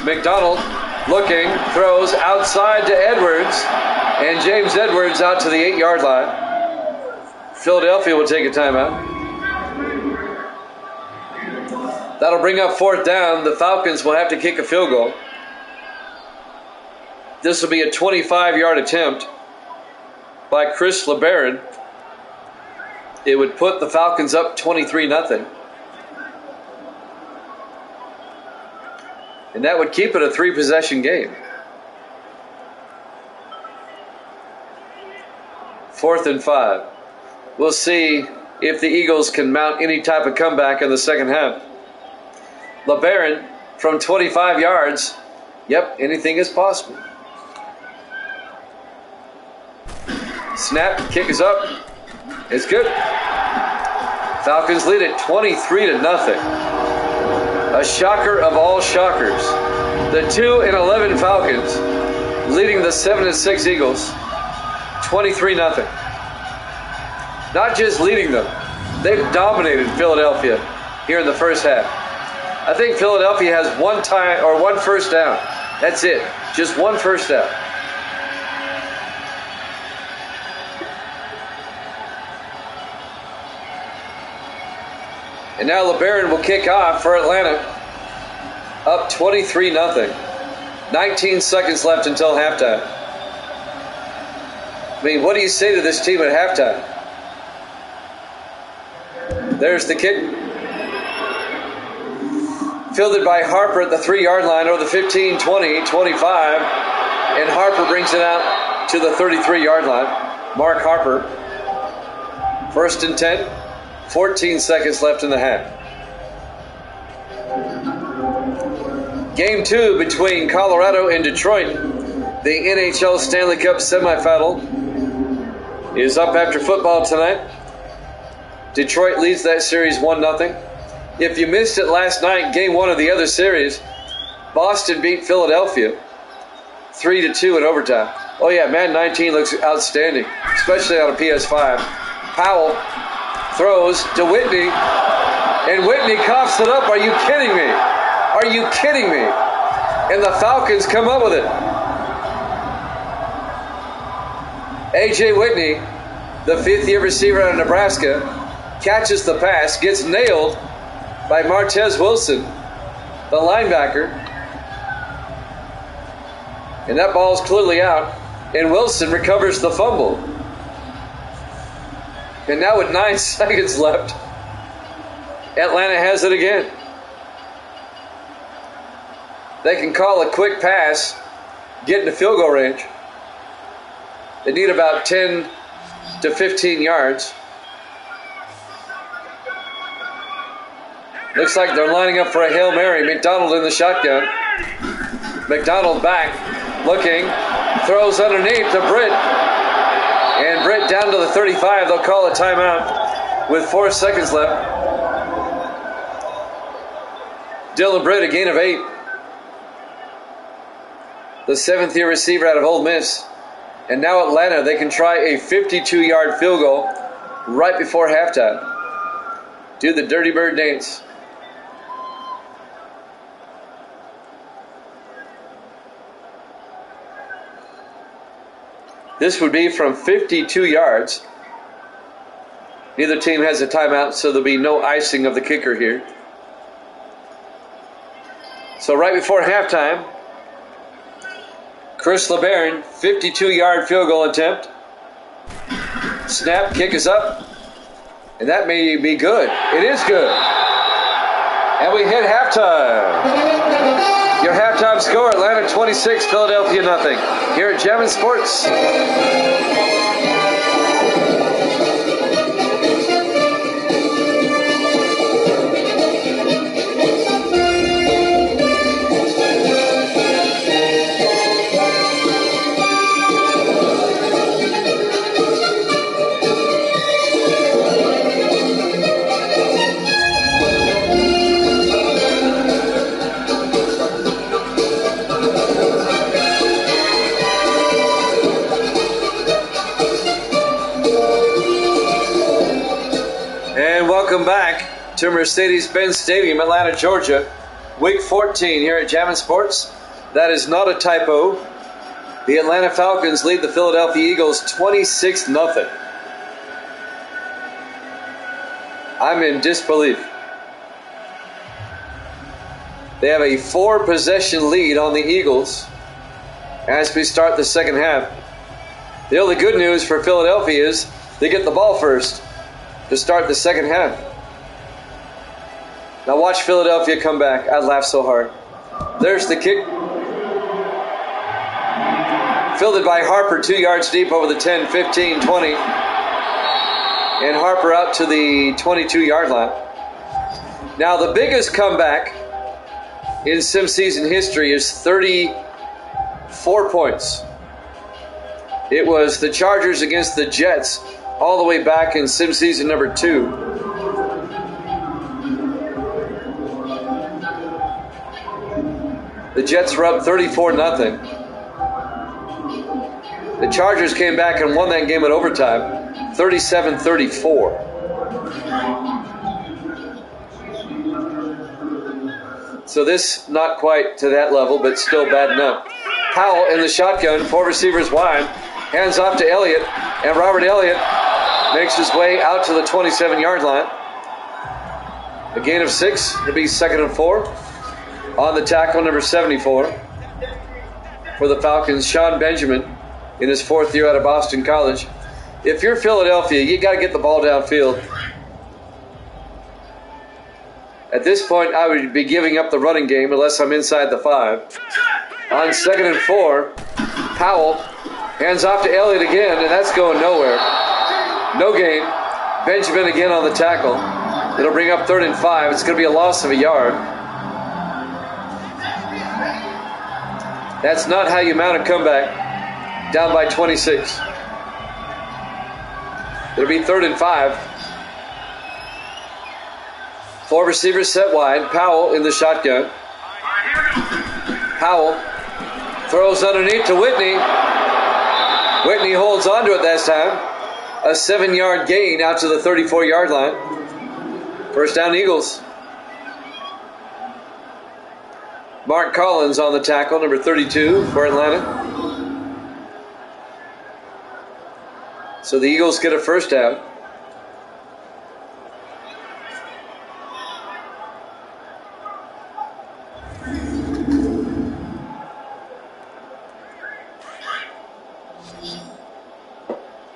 McDonald looking, throws outside to Edwards. And James Edwards out to the 8-yard line. Philadelphia will take a timeout. That'll bring up 4th down. The Falcons will have to kick a field goal. This will be a 25-yard attempt by Chris LeBaron. It would put the Falcons up 23-0. And that would keep it a 3-possession game. 4th and 5. We'll see if the Eagles can mount any type of comeback in the second half. LeBaron from 25 yards. Yep, anything is possible. Snap, kick is up. It's good. Falcons lead it 23-0. A shocker of all shockers. The 2-11 Falcons leading the 7-6 Eagles 23-0. Not just leading them, they've dominated Philadelphia here in the first half. I think Philadelphia has one first down. That's it. Just one first down. And now LeBaron will kick off for Atlanta. Up 23-0. 19 seconds left until halftime. I mean, what do you say to this team at halftime? There's the kick. Fielded by Harper at the 3-yard line, or the 15, 20, 25. And Harper brings it out to the 33-yard line. Mark Harper. 1st and 10. 14 seconds left in the half. Game 2 between Colorado and Detroit. The NHL Stanley Cup semifinal is up after football tonight. Detroit leads that series 1-0. If you missed it last night, game 1 of the other series, Boston beat Philadelphia 3-2 in overtime. Oh yeah, Madden 19 looks outstanding, especially on a PS5. Powell throws to Whitney, and Whitney coughs it up. Are you kidding me? Are you kidding me? And the Falcons come up with it. A.J. Whitney, the 5th-year receiver out of Nebraska, catches the pass, gets nailed by Martez Wilson, the linebacker. And that ball's clearly out. And Wilson recovers the fumble. And now with 9 seconds left, Atlanta has it again. They can call a quick pass, get into field goal range. They need about 10 to 15 yards. Looks like they're lining up for a Hail Mary. McDonald in the shotgun. McDonald back, looking, throws underneath to Britt. And Britt down to the 35. They'll call a timeout with 4 seconds left. Dylan Britt, a gain of 8. The 7th-year receiver out of Ole Miss. And now Atlanta, they can try a 52-yard field goal right before halftime. Do the Dirty Bird dance. This would be from 52 yards. Neither team has a timeout, so there'll be no icing of the kicker here. So right before halftime, Chris LeBaron, 52-yard field goal attempt. Snap, kick is up. And that may be good. It is good. And we hit halftime. Your halftime score, Atlanta 26, Philadelphia nothing. Here at Jammin' Sports. Welcome back to Mercedes-Benz Stadium, Atlanta, Georgia. Week 14 here at Jammin' Sports. That is not a typo. The Atlanta Falcons lead the Philadelphia Eagles 26-0. I'm in disbelief. They have a 4-possession lead on the Eagles as we start the second half. The only good news for Philadelphia is they get the ball first to start the second half. Now watch Philadelphia come back. I'd laugh so hard. There's the kick. Fielded by Harper, 2 yards deep over the 10, 15, 20. And Harper out to the 22-yard line. Now the biggest comeback in sim season history is 34 points. It was the Chargers against the Jets all the way back in sim season number 2. The Jets were up 34-0. The Chargers came back and won that game in overtime, 37-34. So this not quite to that level, but still bad enough. Powell in the shotgun, 4 receivers wide, hands off to Elliott, and Robert Elliott makes his way out to the 27-yard line. A gain of 6. It'll be 2nd and 4. On the tackle, number 74 for the Falcons, Sean Benjamin, in his 4th year out of Boston College. If you're Philadelphia, you got to get the ball downfield. At this point, I would be giving up the running game unless I'm inside the 5. On 2nd and 4, Powell hands off to Elliott again, and that's going nowhere. No gain. Benjamin again on the tackle. It'll bring up 3rd and 5. It's going to be a loss of a yard. That's not how you mount a comeback. Down by 26. It'll be 3rd and 5. 4 receivers set wide. Powell in the shotgun. Powell throws underneath to Whitney. Whitney holds on to it this time. A 7-yard gain out to the 34-yard line. First down, Eagles. Mark Collins on the tackle, number 32 for Atlanta. So the Eagles get a first down.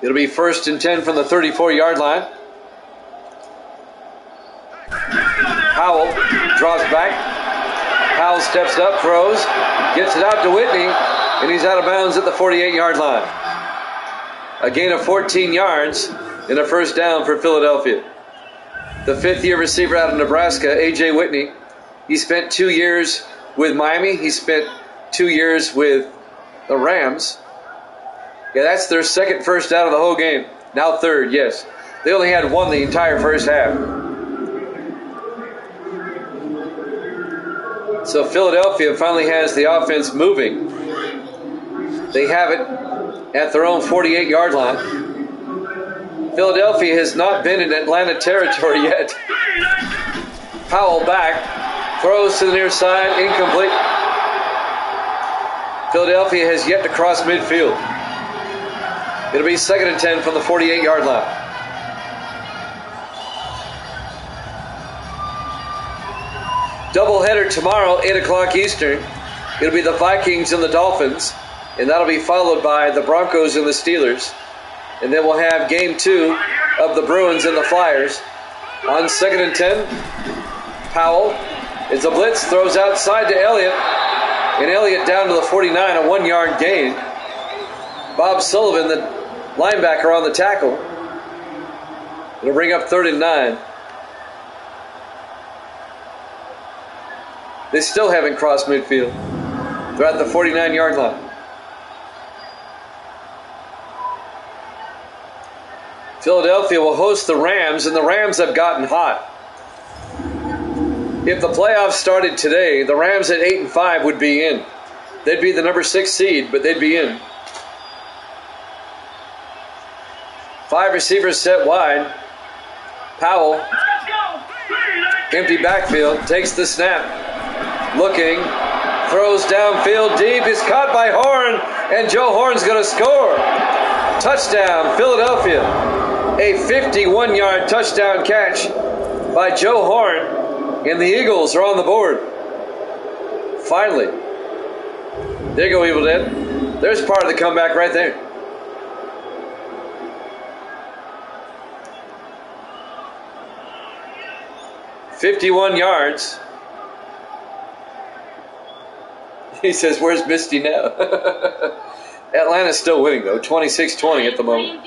It'll be 1st and 10 from the 34-yard line. Powell draws back. Powell steps up, throws, gets it out to Whitney, and he's out of bounds at the 48-yard line. A gain of 14 yards and a first down for Philadelphia. The 5th-year receiver out of Nebraska, A.J. Whitney, he spent 2 years with Miami. He spent 2 years with the Rams. Yeah, that's their second first down of the whole game. Now third, yes. They only had one the entire first half. So Philadelphia finally has the offense moving. They have it at their own 48-yard line. Philadelphia has not been in Atlanta territory yet. Powell back, throws to the near side, incomplete. Philadelphia has yet to cross midfield. It'll be 2nd and 10 from the 48-yard line. Doubleheader tomorrow, 8 o'clock Eastern. It'll be the Vikings and the Dolphins, and that'll be followed by the Broncos and the Steelers. And then we'll have game 2 of the Bruins and the Flyers. On 2nd and 10, Powell is a blitz, throws outside to Elliott, and Elliott down to the 49, a 1-yard gain. Bob Sullivan, the linebacker, on the tackle. It'll bring up 3rd and 9. They still haven't crossed midfield. They're at the 49-yard line. Philadelphia will host the Rams, and the Rams have gotten hot. If the playoffs started today, the Rams at 8-5 would be in. They'd be the number 6 seed, but they'd be in. 5 receivers set wide. Powell, empty backfield, takes the snap. Looking, throws downfield deep, is caught by Horn, and Joe Horn's going to score. Touchdown, Philadelphia. A 51-yard touchdown catch by Joe Horn, and the Eagles are on the board. Finally. There you go, Evil Dead. There's part of the comeback right there. "51 yards. He says, where's Misty now? Atlanta's still winning, though. 26-20 at the moment.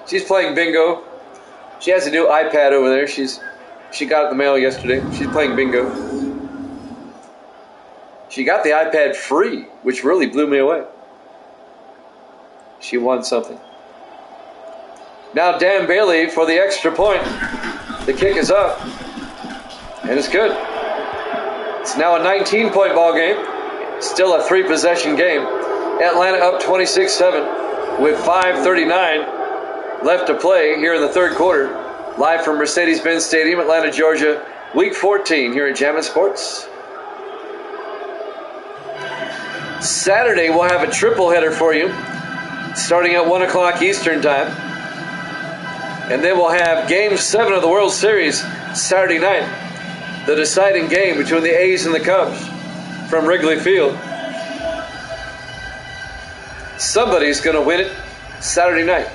She's playing bingo. She has a new iPad over there. She got it in the mail yesterday. She's playing bingo. She got the iPad free, which really blew me away. She won something. Now Dan Bailey for the extra point. The kick is up. And it's good. It's now a 19-point ball game. Still a 3-possession game. Atlanta up 26-7 with 5:39 left to play here in the third quarter. Live from Mercedes-Benz Stadium, Atlanta, Georgia, Week 14 here at Jammin' Sports. Saturday we'll have a triple header for you, starting at 1 o'clock Eastern time. And then we'll have Game 7 of the World Series Saturday night. The deciding game between the A's and the Cubs from Wrigley Field. Somebody's going to win it Saturday night.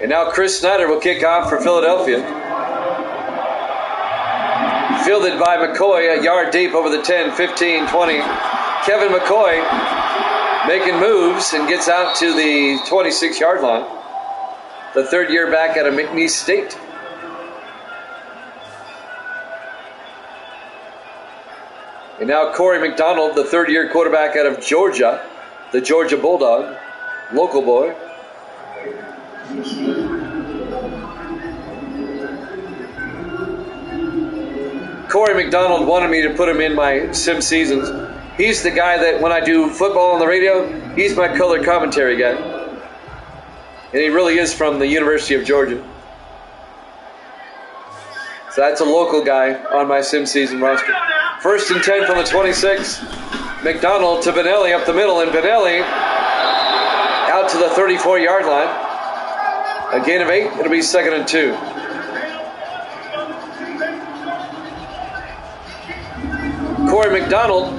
And now Chris Snyder will kick off for Philadelphia. Fielded by McCoy, a yard deep over the 10, 15, 20. Kevin McCoy making moves and gets out to the 26-yard line. The third-year back out of McNeese State. And now Corey McDonald, the third-year quarterback out of Georgia, the Georgia Bulldog, local boy. Corey McDonald wanted me to put him in my sim seasons. He's the guy that when I do football on the radio, he's my color commentary guy. And he really is from the University of Georgia. So that's a local guy on my sim season roster. 1st and 10 from the 26. McDonald to Benelli up the middle, and Benelli out to the 34-yard line. A gain of 8. It'll be 2nd and 2. Corey McDonald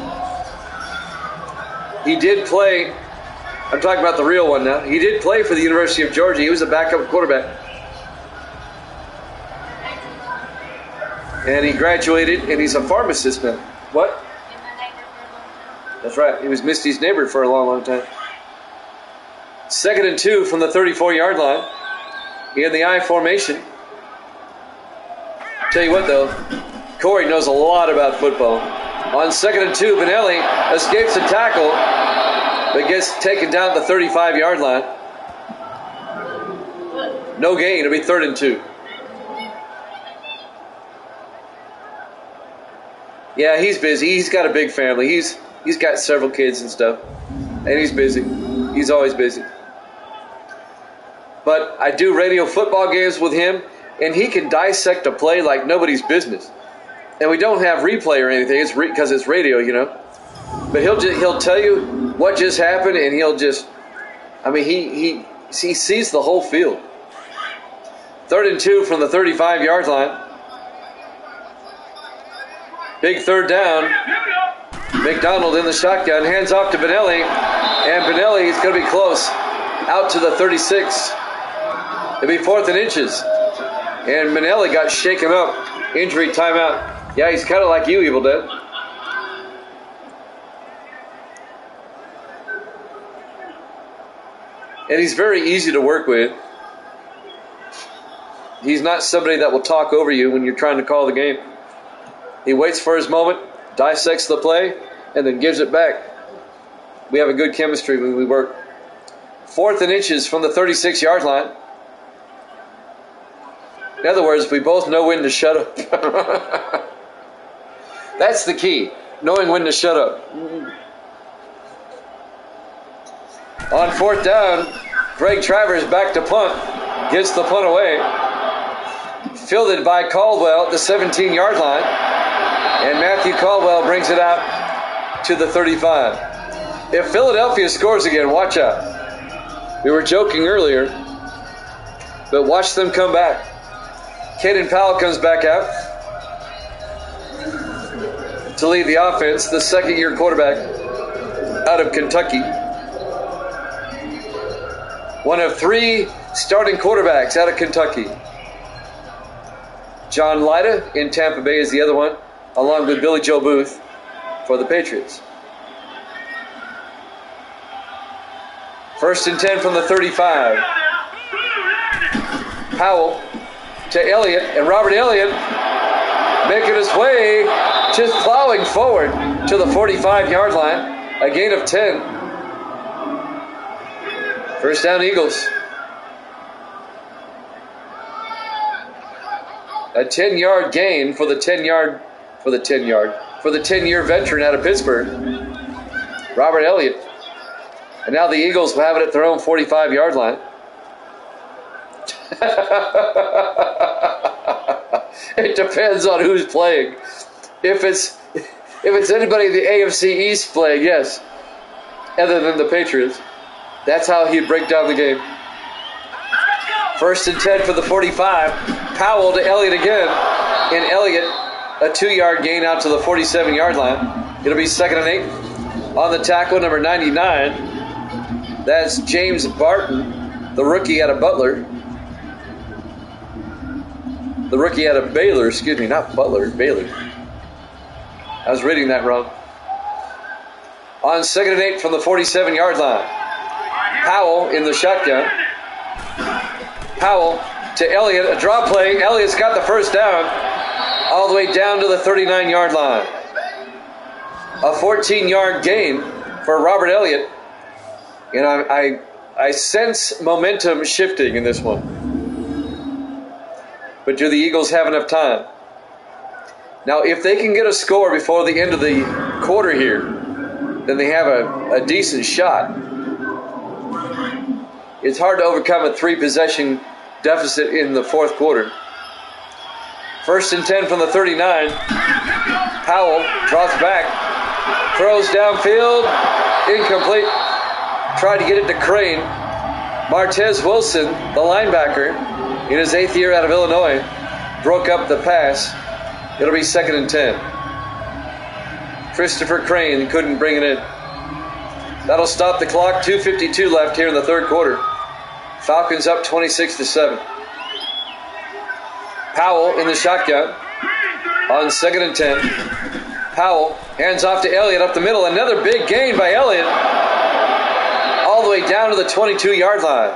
He did play. I'm talking about the real one now. He did play for the University of Georgia. He was a backup quarterback. And he graduated, and he's a pharmacist now. What? That's right. He was Misty's neighbor for a long, long time. 2nd and 2 from the 34-yard line in the I formation. Tell you what, though, Corey knows a lot about football. On 2nd and 2, Benelli escapes a tackle, but gets taken down at the 35-yard line. No gain. It'll be 3rd and 2. Yeah, he's busy. He's got a big family. He's got several kids and stuff, and he's busy. He's always busy. But I do radio football games with him, and he can dissect a play like nobody's business. And we don't have replay or anything. It's because it's radio, you know. But he'll tell you what just happened, and he'll just, I mean, he sees the whole field. 3rd and 2 from the 35-yard line. Big 3rd down. McDonald in the shotgun, hands off to Benelli, and Benelli is going to be close, out to the 36. It'll be 4th and inches, and Benelli got shaken up. Injury timeout. Yeah, he's kind of like you, Evil Dead. And he's very easy to work with. He's not somebody that will talk over you when you're trying to call the game. He waits for his moment, dissects the play, and then gives it back. We have a good chemistry when we work. 4th and inches from the 36-yard line. In other words, we both know when to shut up. That's the key, knowing when to shut up. On 4th down, Greg Travers back to punt. Gets the punt away. Fielded by Caldwell at the 17-yard line. And Matthew Caldwell brings it out to the 35. If Philadelphia scores again, watch out. We were joking earlier, but watch them come back. Caden Powell comes back out to lead the offense, the second-year quarterback out of Kentucky. One of 3 starting quarterbacks out of Kentucky. John Lida in Tampa Bay is the other one, along with Billy Joe Booth for the Patriots. 1st and 10 from the 35. Powell to Elliott, and Robert Elliott making his way, just plowing forward to the 45-yard line. A gain of 10. 1st down, Eagles. A 10-yard gain for the 10-year veteran out of Pittsburgh, Robert Elliott. And now the Eagles will have it at their own 45-yard line. It depends on who's playing. If it's anybody in the AFC East playing, yes, other than the Patriots, that's how he'd break down the game. 1st and 10 for the 45. Powell to Elliott again, and Elliott a 2-yard gain out to the 47-yard line. It'll be 2nd and 8 on the tackle, number 99. That's James Barton, the rookie out of Butler. The rookie out of Baylor, excuse me, not Butler, Baylor. I was reading that wrong. On 2nd and 8 from the 47-yard line. Powell in the shotgun. Powell to Elliott, a draw play. Elliott's got the 1st down, all the way down to the 39-yard line. A 14-yard gain for Robert Elliott. And I sense momentum shifting in this one. But do the Eagles have enough time? Now, if they can get a score before the end of the quarter here, then they have a decent shot. It's hard to overcome a 3-possession deficit in the 4th quarter. 1st and 10 from the 39. Powell drops back, throws downfield, incomplete. Tried to get it to Crane. Martez Wilson, the linebacker, in his 8th year out of Illinois, broke up the pass. It'll be 2nd and 10. Christopher Crane couldn't bring it in. That'll stop the clock. 2:52 left here in the third quarter. Falcons up 26-7. Powell in the shotgun on 2nd and 10. Powell hands off to Elliott up the middle. Another big gain by Elliott. All the way down to the 22-yard line.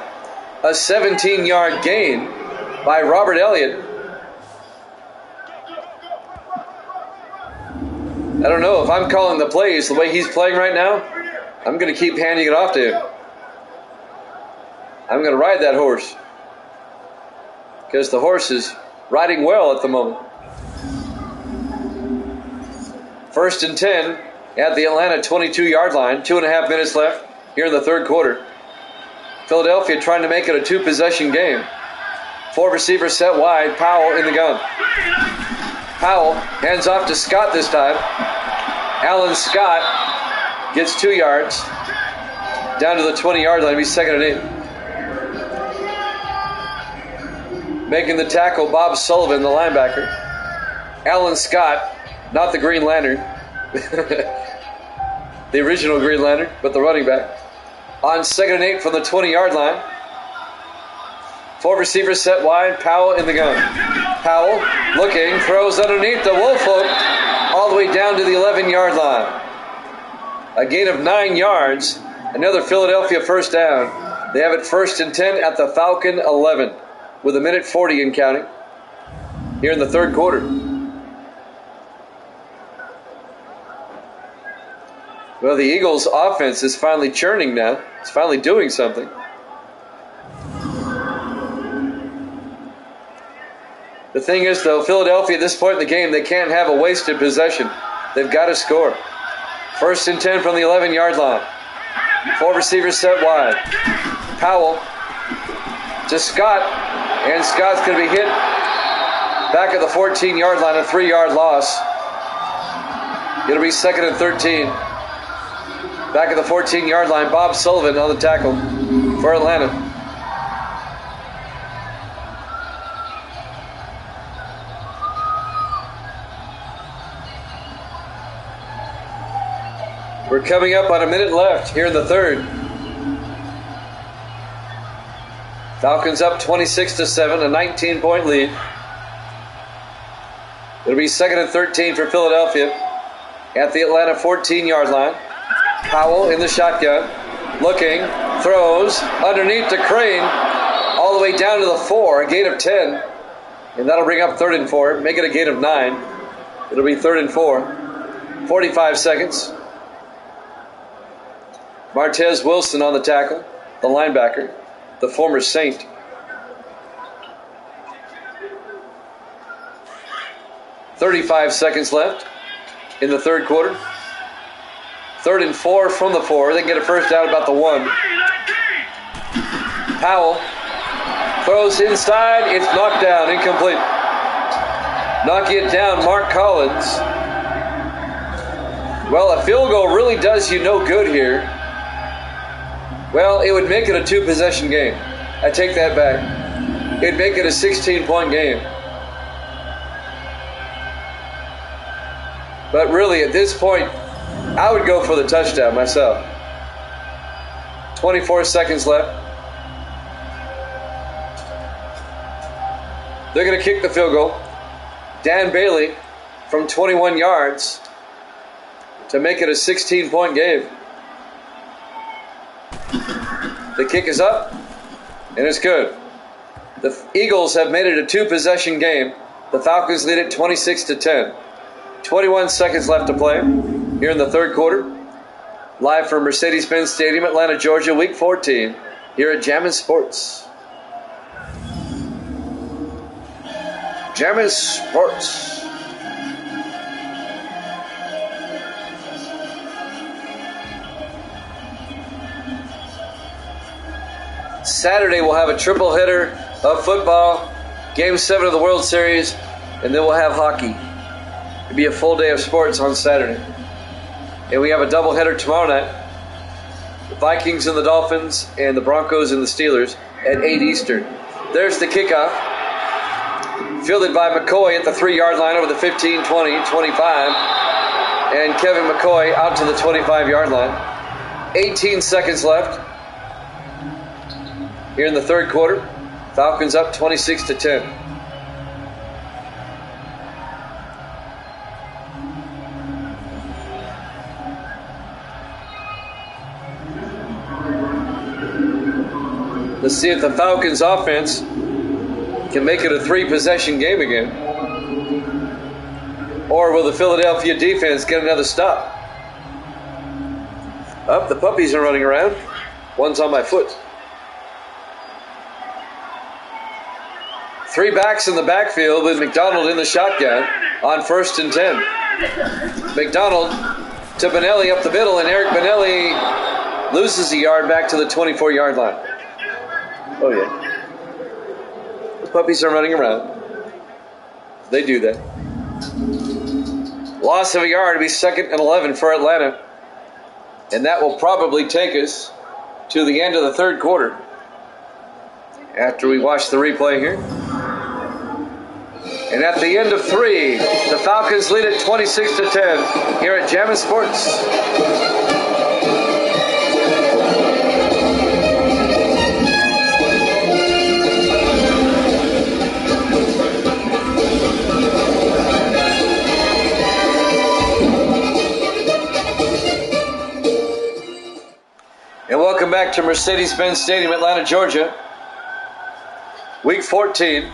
A 17-yard gain by Robert Elliott. I don't know if I'm calling the plays the way he's playing right now. I'm going to keep handing it off to him. I'm going to ride that horse. Because the horse is riding well at the moment. 1st and 10 at the Atlanta 22-yard line. 2.5 minutes left here in the third quarter. Philadelphia trying to make it a two-possession game. 4 receivers set wide. Powell in the gun. Powell hands off to Scott this time. Alan Scott gets 2 yards. Down to the 20-yard line. It'll be 2nd and 8. Making the tackle, Bob Sullivan, the linebacker. Alan Scott, not the Green Lantern. The original Green Lantern, but the running back. On 2nd and 8 from the 20-yard line. 4 receivers set wide. Powell in the gun. Powell looking, throws underneath the Woolfolk all the way down to the 11-yard line. A gain of 9 yards. Another Philadelphia first down. They have it 1st and 10 at the Falcon 11 with 1:40 and counting here in the third quarter. Well, the Eagles' offense is finally churning now. It's finally doing something. The thing is, though, Philadelphia at this point in the game, they can't have a wasted possession. They've got to score. 1st and 10 from the 11-yard line. 4 receivers set wide. Powell to Scott, and Scott's going to be hit back at the 14-yard line, a 3-yard loss. It'll be 2nd and 13. Back at the 14-yard line, Bob Sullivan on the tackle for Atlanta. We're coming up on a minute left here in the third. Falcons up 26-7, a 19-point lead. It'll be 2nd and 13 for Philadelphia at the Atlanta 14-yard line. Powell in the shotgun, looking, throws, underneath to Crane, all the way down to the 4, a gain of 10. And that'll bring up 3rd and 4, make it a gain of 9. It'll be 3rd and 4. 45 seconds. Martez Wilson on the tackle, the linebacker, the former Saint. .35 seconds left in the third quarter. 3rd and 4 from the 4. They can get a first down about the 1. Powell throws inside. It's knocked down, incomplete. Knocking it down, Mark Collins. Well, a field goal really does you no good here. Well, it would make it a two-possession game. I take that back. It'd make it a 16-point game. But really, at this point, I would go for the touchdown myself. 24 seconds left. They're going to kick the field goal. Dan Bailey from 21 yards to make it a 16-point game. The kick is up, and it's good. The Eagles have made it a two-possession game. The Falcons lead it 26-10. 21 seconds left to play here in the third quarter. Live from Mercedes-Benz Stadium, Atlanta, Georgia, Week 14, here at Jammin' Sports. Jammin' Sports. Saturday we'll have a triple header of football, Game 7 of the World Series, and then we'll have hockey. It'll be a full day of sports on Saturday. And we have a doubleheader tomorrow night. The Vikings and the Dolphins and the Broncos and the Steelers at 8 Eastern. There's the kickoff. Fielded by McCoy at the 3-yard line over the 15, 20, 25. And Kevin McCoy out to the 25-yard line. 18 seconds left here in the third quarter. Falcons up 26-10. Let's see if the Falcons offense can make it a 3-possession game again. Or will the Philadelphia defense get another stop? Up, the puppies are running around. One's on my foot. 3 backs in the backfield with McDonald in the shotgun on 1st and 10. McDonald to Benelli up the middle, and Eric Benelli loses a yard back to the 24-yard line. Oh, yeah. The puppies are running around. They do that. Loss of a yard to be 2nd and 11 for Atlanta. And that will probably take us to the end of the third quarter after we watch the replay here. And at the end of 3, the Falcons lead it 26-10 here at Jammin' Sports. And welcome back to Mercedes-Benz Stadium, Atlanta, Georgia. Week 14.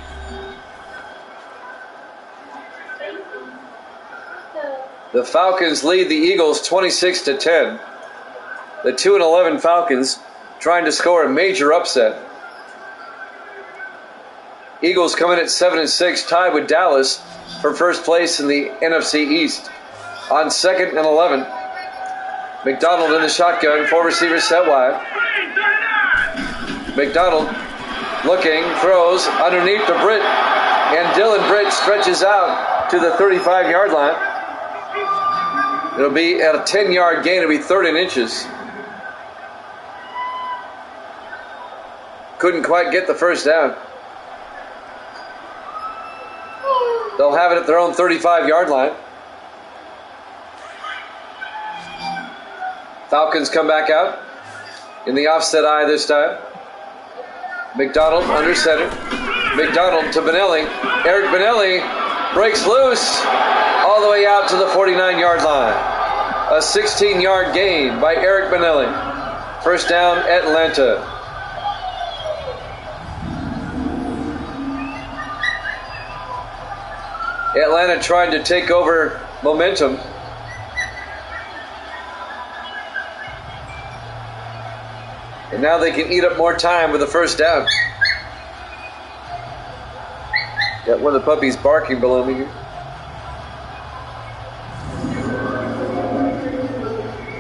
The Falcons lead the Eagles 26-10. The 2-11 Falcons trying to score a major upset. Eagles come in at 7-6, tied with Dallas for first place in the NFC East. On 2nd and 11, McDonald in the shotgun, 4 receivers set wide. McDonald looking, throws underneath to Britt, and Dylan Britt stretches out to the 35-yard line. It'll be at a 10-yard gain. It'll be 3rd and inches. Couldn't quite get the first down. They'll have it at their own 35-yard line. Falcons come back out in the offset eye this time. McDonald under center. McDonald to Benelli. Eric Benelli breaks loose all the way out to the 49-yard line. A 16-yard gain by Eric Benelli. First down, Atlanta. Atlanta trying to take over momentum. And now they can eat up more time with a first down. Got one of the puppies barking below me here.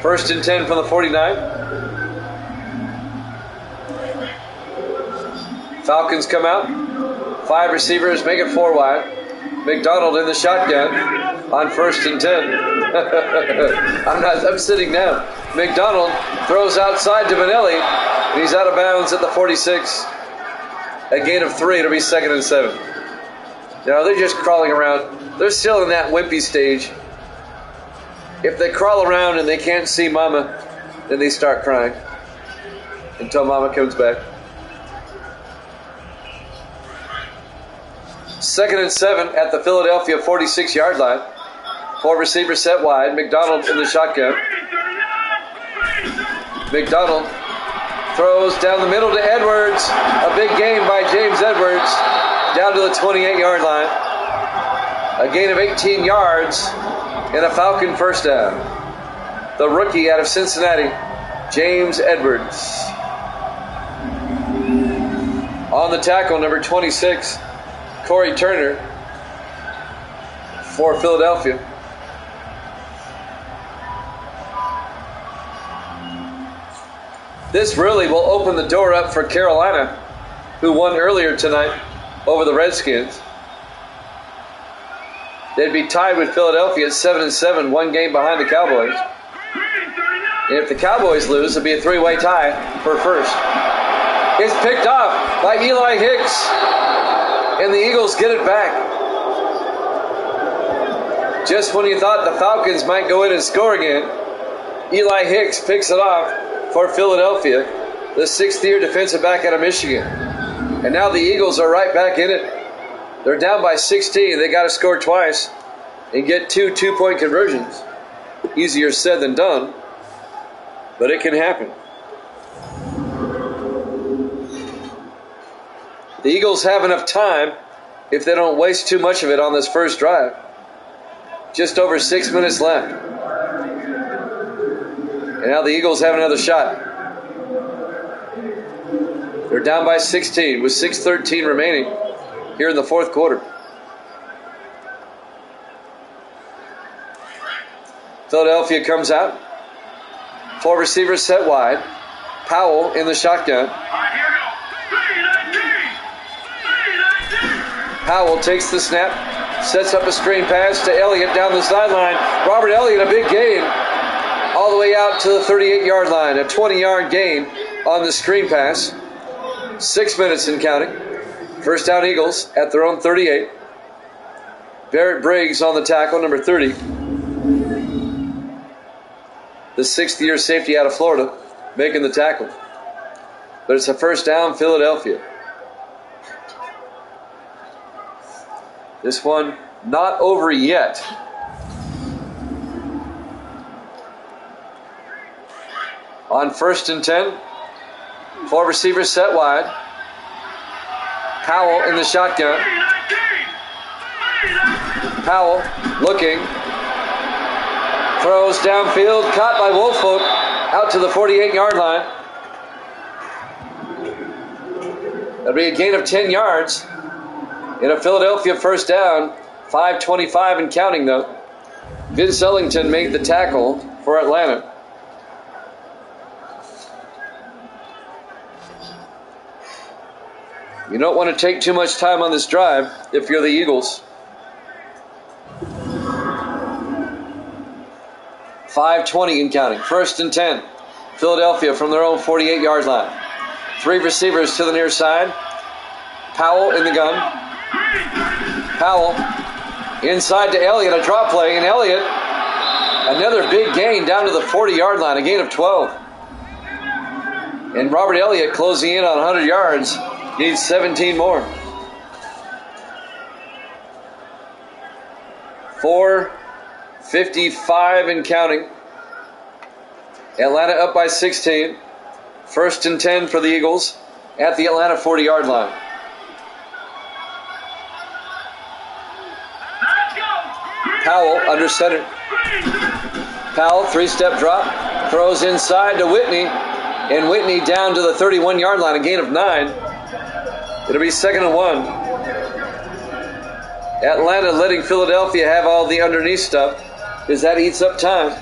1st and 10 from the 49. Falcons come out. 5 receivers, make it 4 wide. McDonald in the shotgun on 1st and 10. I'm sitting down. McDonald throws outside to Benelli, and he's out of bounds at the 46. A gain of 3. It'll be 2nd and 7. Now they're just crawling around. They're still in that wimpy stage. If they crawl around and they can't see Mama, then they start crying until Mama comes back. 2nd and 7 at the Philadelphia 46-yard line. 4 receivers set wide. McDonald in the shotgun. McDonald throws down the middle to Edwards. A big gain by James Edwards down to the 28-yard line. A gain of 18 yards and a Falcon first down. The rookie out of Cincinnati, James Edwards. On the tackle, number 26, Corey Turner for Philadelphia. This really will open the door up for Carolina, who won earlier tonight over the Redskins. They'd be tied with Philadelphia at 7-7, 1 game behind the Cowboys. And if the Cowboys lose, it'll be a 3-way tie for first. It's picked off by Eli Hicks, and the Eagles get it back. Just when you thought the Falcons might go in and score again, Eli Hicks picks it off for Philadelphia, the 6th-year defensive back out of Michigan. And now the Eagles are right back in it. They're down by 16. They got to score twice and get 2 two-point conversions. Easier said than done, but it can happen. The Eagles have enough time if they don't waste too much of it on this first drive. Just over 6 minutes left. And now the Eagles have another shot. They're down by 16 with 6:13 remaining here in the fourth quarter. Philadelphia comes out. 4 receivers set wide. Powell in the shotgun. Powell takes the snap, sets up a screen pass to Elliott down the sideline. Robert Elliott, a big gain, all the way out to the 38-yard line. A 20-yard gain on the screen pass. 6 minutes and counting. First down Eagles at their own 38. Barrett Briggs on the tackle, number 30. The 6th-year safety out of Florida making the tackle. But it's a first down, Philadelphia. This one not over yet. On 1st and 10, 4 receivers set wide. Powell in the shotgun. Powell looking. Throws downfield, caught by Woolfolk out to the 48-yard line. That'll be a gain of 10 yards. In a Philadelphia first down, 5:25 and counting though. Vince Ellington made the tackle for Atlanta. You don't want to take too much time on this drive if you're the Eagles. 5:20 and counting. 1st and 10. Philadelphia from their own 48-yard line. 3 receivers to the near side. Powell in the gun. Powell inside to Elliott, a drop play, and Elliott, another big gain down to the 40-yard line, a gain of 12. And Robert Elliott closing in on 100 yards, needs 17 more. 4:55 and counting. Atlanta up by 16. 1st and 10 for the Eagles at the Atlanta 40-yard line. Powell under center. Powell, 3-step drop, throws inside to Whitney, and Whitney down to the 31-yard line, a gain of 9. It'll be 2nd and 1. Atlanta letting Philadelphia have all the underneath stuff because that eats up time.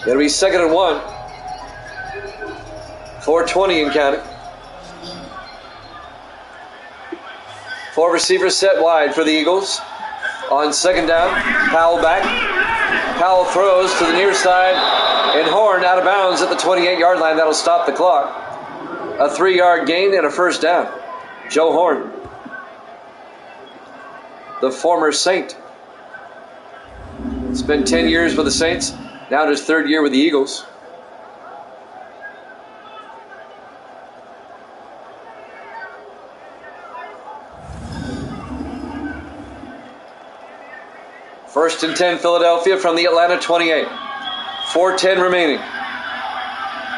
It'll be 2nd and 1. 4:20 and counting. 4 receivers set wide for the Eagles. On 2nd down, Powell back. Powell throws to the near side, and Horn out of bounds at the 28-yard line. That'll stop the clock. A 3-yard gain and a first down. Joe Horn, the former Saint. Spent 10 years with the Saints, now in his 3rd year with the Eagles. First and 10 Philadelphia from the Atlanta 28. 4:10 remaining.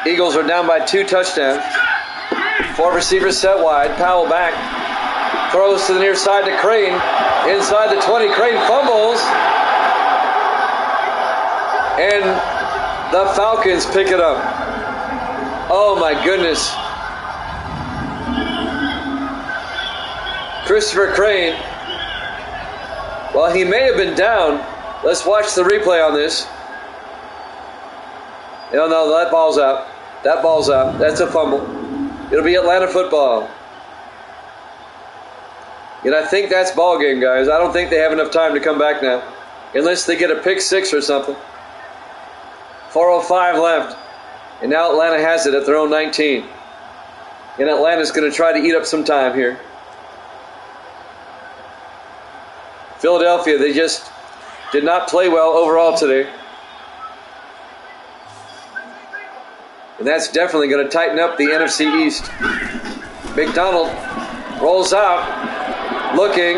Eagles are down by 2 touchdowns. 4 receivers set wide. Powell back. Throws to the near side to Crane. Inside the 20. Crane fumbles. And the Falcons pick it up. Oh my goodness. Christopher Crane. Well, he may have been down. Let's watch the replay on this. No, that ball's out. That ball's out. That's a fumble. It'll be Atlanta football. And I think that's ball game, guys. I don't think they have enough time to come back now. Unless they get a pick 6 or something. 4:05 left. And now Atlanta has it at their own 19. And Atlanta's going to try to eat up some time here. Philadelphia, they just did not play well overall today. And that's definitely going to tighten up the NFC East. McDonald rolls out, looking,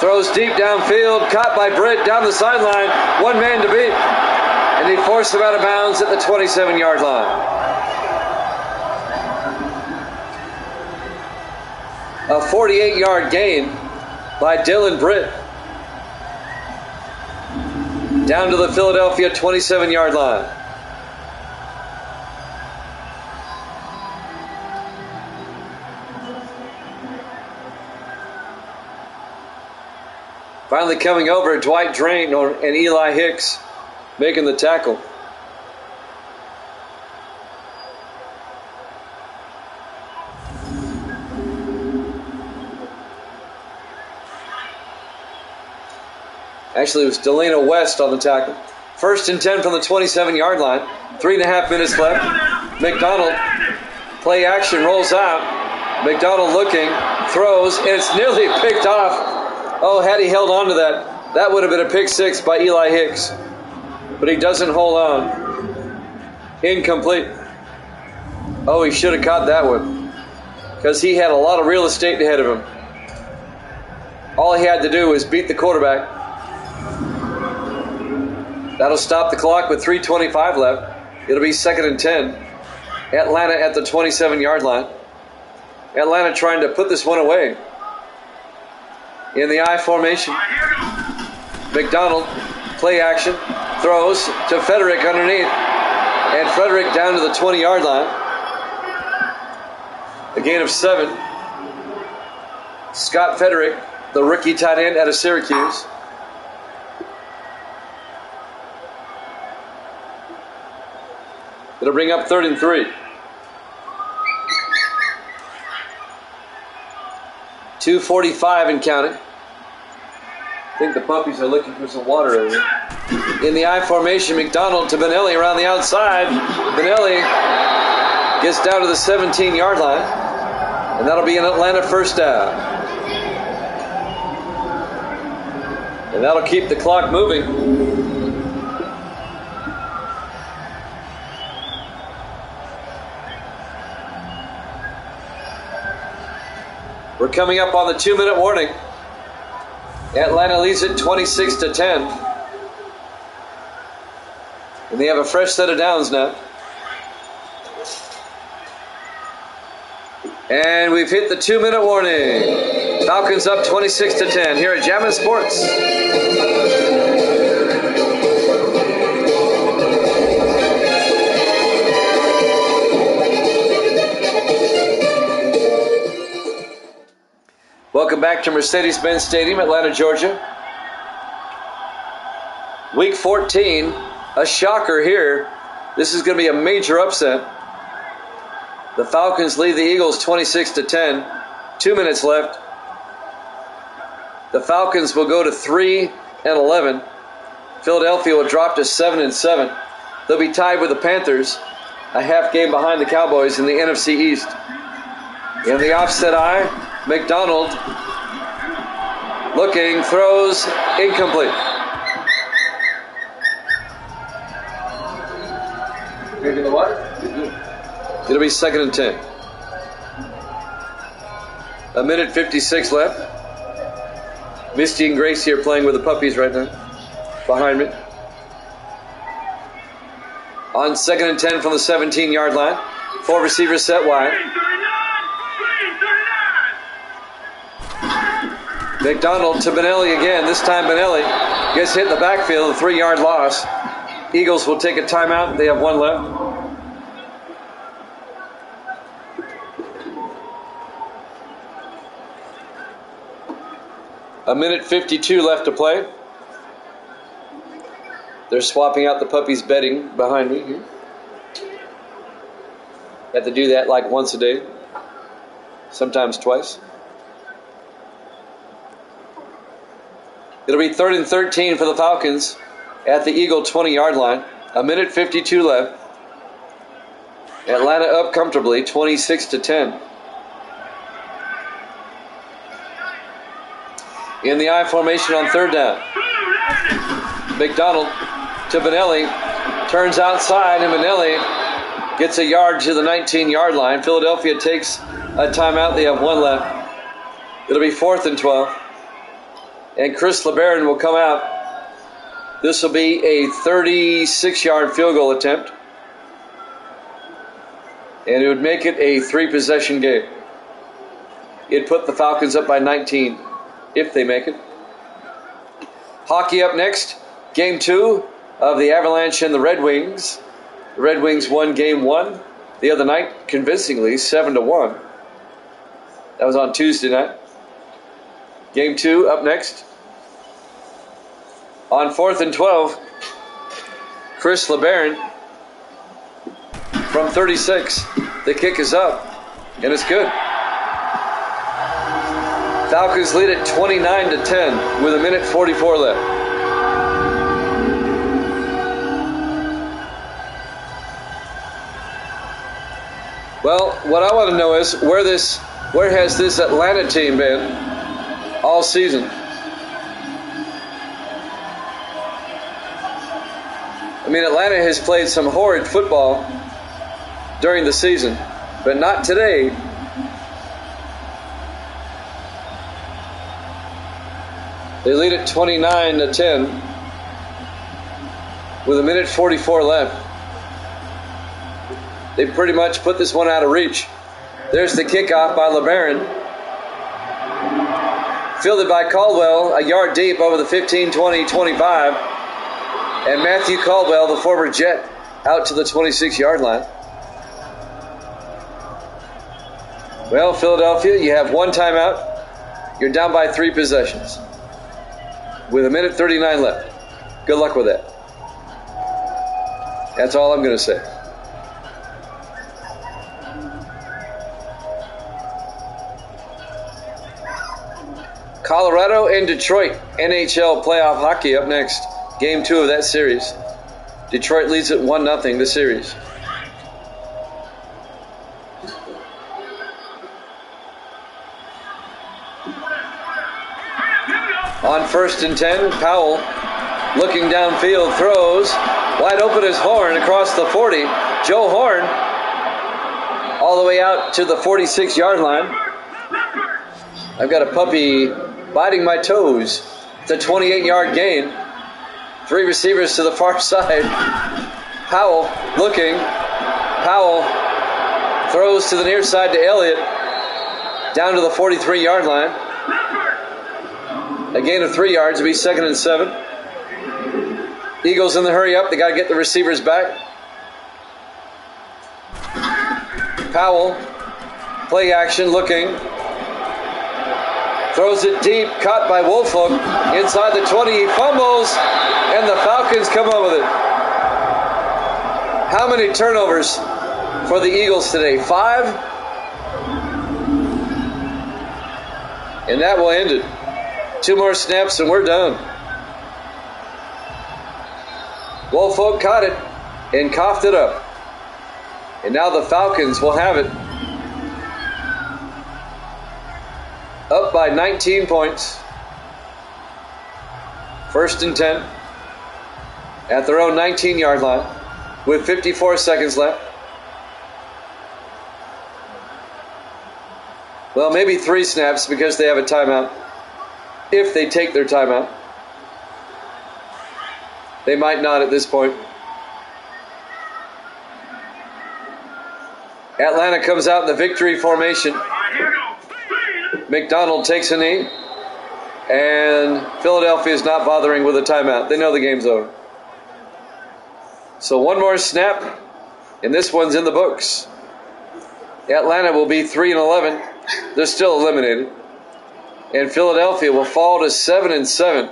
throws deep downfield, caught by Britt down the sideline. One man to beat. And he forced him out of bounds at the 27-yard line. A 48-yard gain by Dylan Britt. Down to the Philadelphia 27-yard line. Finally coming over, Dwight Drain and Eli Hicks making the tackle. Actually, it was Delano West on the tackle. 1st and 10 from the 27-yard line. 3.5 minutes left. McDonald, play action, rolls out. McDonald looking, throws, and it's nearly picked off. Oh, had he held on to that, that would have been a pick six by Eli Hicks. But he doesn't hold on. Incomplete. Oh, he should have caught that one, because he had a lot of real estate ahead of him. All he had to do was beat the quarterback. That'll stop the clock with 3:25 left. It'll be 2nd and 10. Atlanta at the 27-yard line. Atlanta trying to put this one away. In the I formation. McDonald, play action, throws to Frederick underneath. And Frederick down to the 20-yard line. A gain of 7. Scott Frederick, the rookie tight end out of Syracuse. It'll bring up 3rd and 3. 2:45 and counting. I think the puppies are looking for some water over there. In the I formation, McDonald to Benelli around the outside. Benelli gets down to the 17-yard line. And that'll be an Atlanta first down. And that'll keep the clock moving. We're coming up on the 2-minute warning. Atlanta leads it 26-10. And they have a fresh set of downs now. And we've hit the 2-minute warning. Falcons up 26-10 here at Jammin' Sports. Welcome back to Mercedes-Benz Stadium, Atlanta, Georgia. Week 14, a shocker here. This is going to be a major upset. The Falcons lead the Eagles 26-10. 2 minutes left. The Falcons will go to 3-11. Philadelphia will drop to 7-7. They'll be tied with the Panthers, a half game behind the Cowboys in the NFC East. In the offset eye, McDonald looking, throws, incomplete. Maybe the what? It'll be 2nd and 10. 1:56 left. Misty and Gracie are playing with the puppies right now. Behind me. On 2nd and 10 from the 17-yard line. 4 receivers set wide. McDonald to Benelli again. This time Benelli gets hit in the backfield. A 3-yard loss. Eagles will take a timeout. They have 1 left. A 1:52 left to play. They're swapping out the puppies' bedding behind me here. Have to do that like once a day. Sometimes twice. It'll be 3rd and 13 for the Falcons at the Eagle 20-yard line. 1:52 left. Atlanta up comfortably, 26-10. In the I formation on 3rd down. McDonald to Benelli. Turns outside, and Benelli gets a yard to the 19-yard line. Philadelphia takes a timeout. They have one left. It'll be 4th and 12. And Chris LeBaron will come out. This will be a 36-yard field goal attempt. And it would make it a 3-possession game. It'd put the Falcons up by 19 if they make it. Hockey up next. Game 2 of the Avalanche and the Red Wings. The Red Wings won Game 1 the other night convincingly, 7-1. That was on Tuesday night. Game 2 up next. On 4th and 12, Chris LeBaron from 36. The kick is up, and it's good. Falcons lead at 29-10 with 1:44 left. Well, what I want to know is where has this Atlanta team been all season? I mean, Atlanta has played some horrid football during the season, but not today. They lead at 29-10 with 1:44 left. They pretty much put this one out of reach. There's the kickoff by LeBaron. Fielded by Caldwell, a yard deep over the 15, 20, 25. And Matthew Caldwell, the former Jet, out to the 26-yard line. Well, Philadelphia, you have one timeout. You're down by 3 possessions with 1:39 left. Good luck with that. That's all I'm going to say. Colorado and Detroit, NHL playoff hockey up next. Game 2 of that series. Detroit leads at 1-0 the series. On 1st and 10, Powell looking downfield, throws. Wide open is Horn across the 40. Joe Horn all the way out to the 46-yard line. I've got a puppy biting my toes. It's a 28-yard gain. 3 receivers to the far side. Powell looking. Powell throws to the near side to Elliott. Down to the 43-yard line. A gain of 3 yards. It'll be 2nd and 7. Eagles in the hurry up. They got to get the receivers back. Powell, play action, looking. Throws it deep, caught by Woolfolk. Inside the 20, he fumbles, and the Falcons come up with it. How many turnovers for the Eagles today? 5? And that will end it. 2 more snaps and we're done. Woolfolk caught it and coughed it up. And now the Falcons will have it. Up by 19 points. 1st and 10. At their own 19-yard line. With 54 seconds left. Well, maybe 3 snaps because they have a timeout. If they take their timeout. They might not at this point. Atlanta comes out in the victory formation. McDonald takes a knee. And Philadelphia is not bothering with a timeout. They know the game's over. So 1 more snap, and this one's in the books. Atlanta will be 3-11. They're still eliminated. And Philadelphia will fall to 7-7.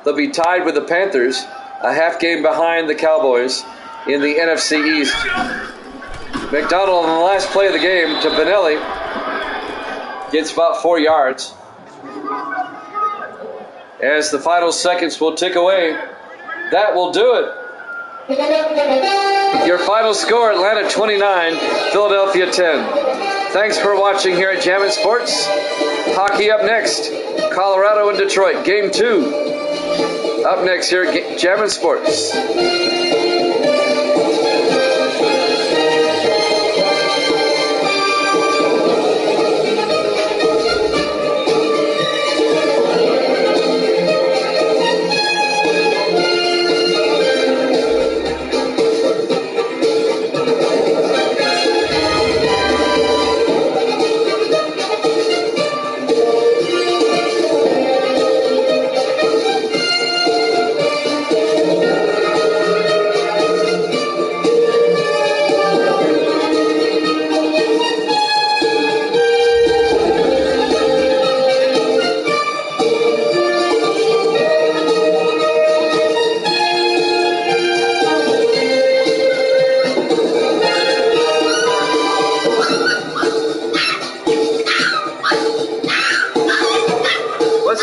They'll be tied with the Panthers, a half game behind the Cowboys in the NFC East. McDonald on the last play of the game to Benelli gets about 4 yards. As the final seconds will tick away, that will do it. Your final score, Atlanta 29, Philadelphia 10. Thanks for watching here at Jammin' Sports. Hockey up next, Colorado and Detroit, Game 2. Up next here at Jammin' Sports.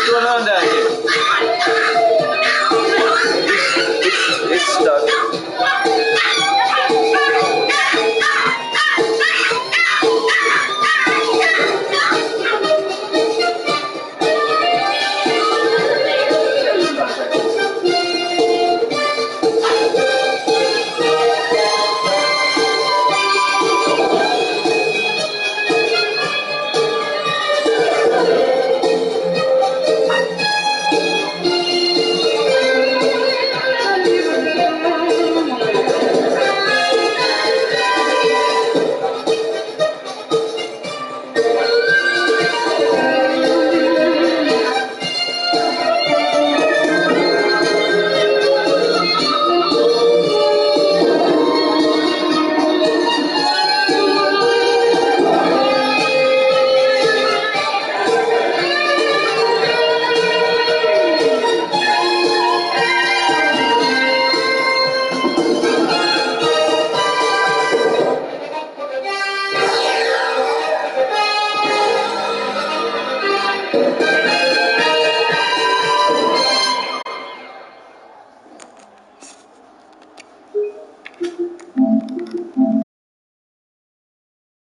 going on down here? It's stuck.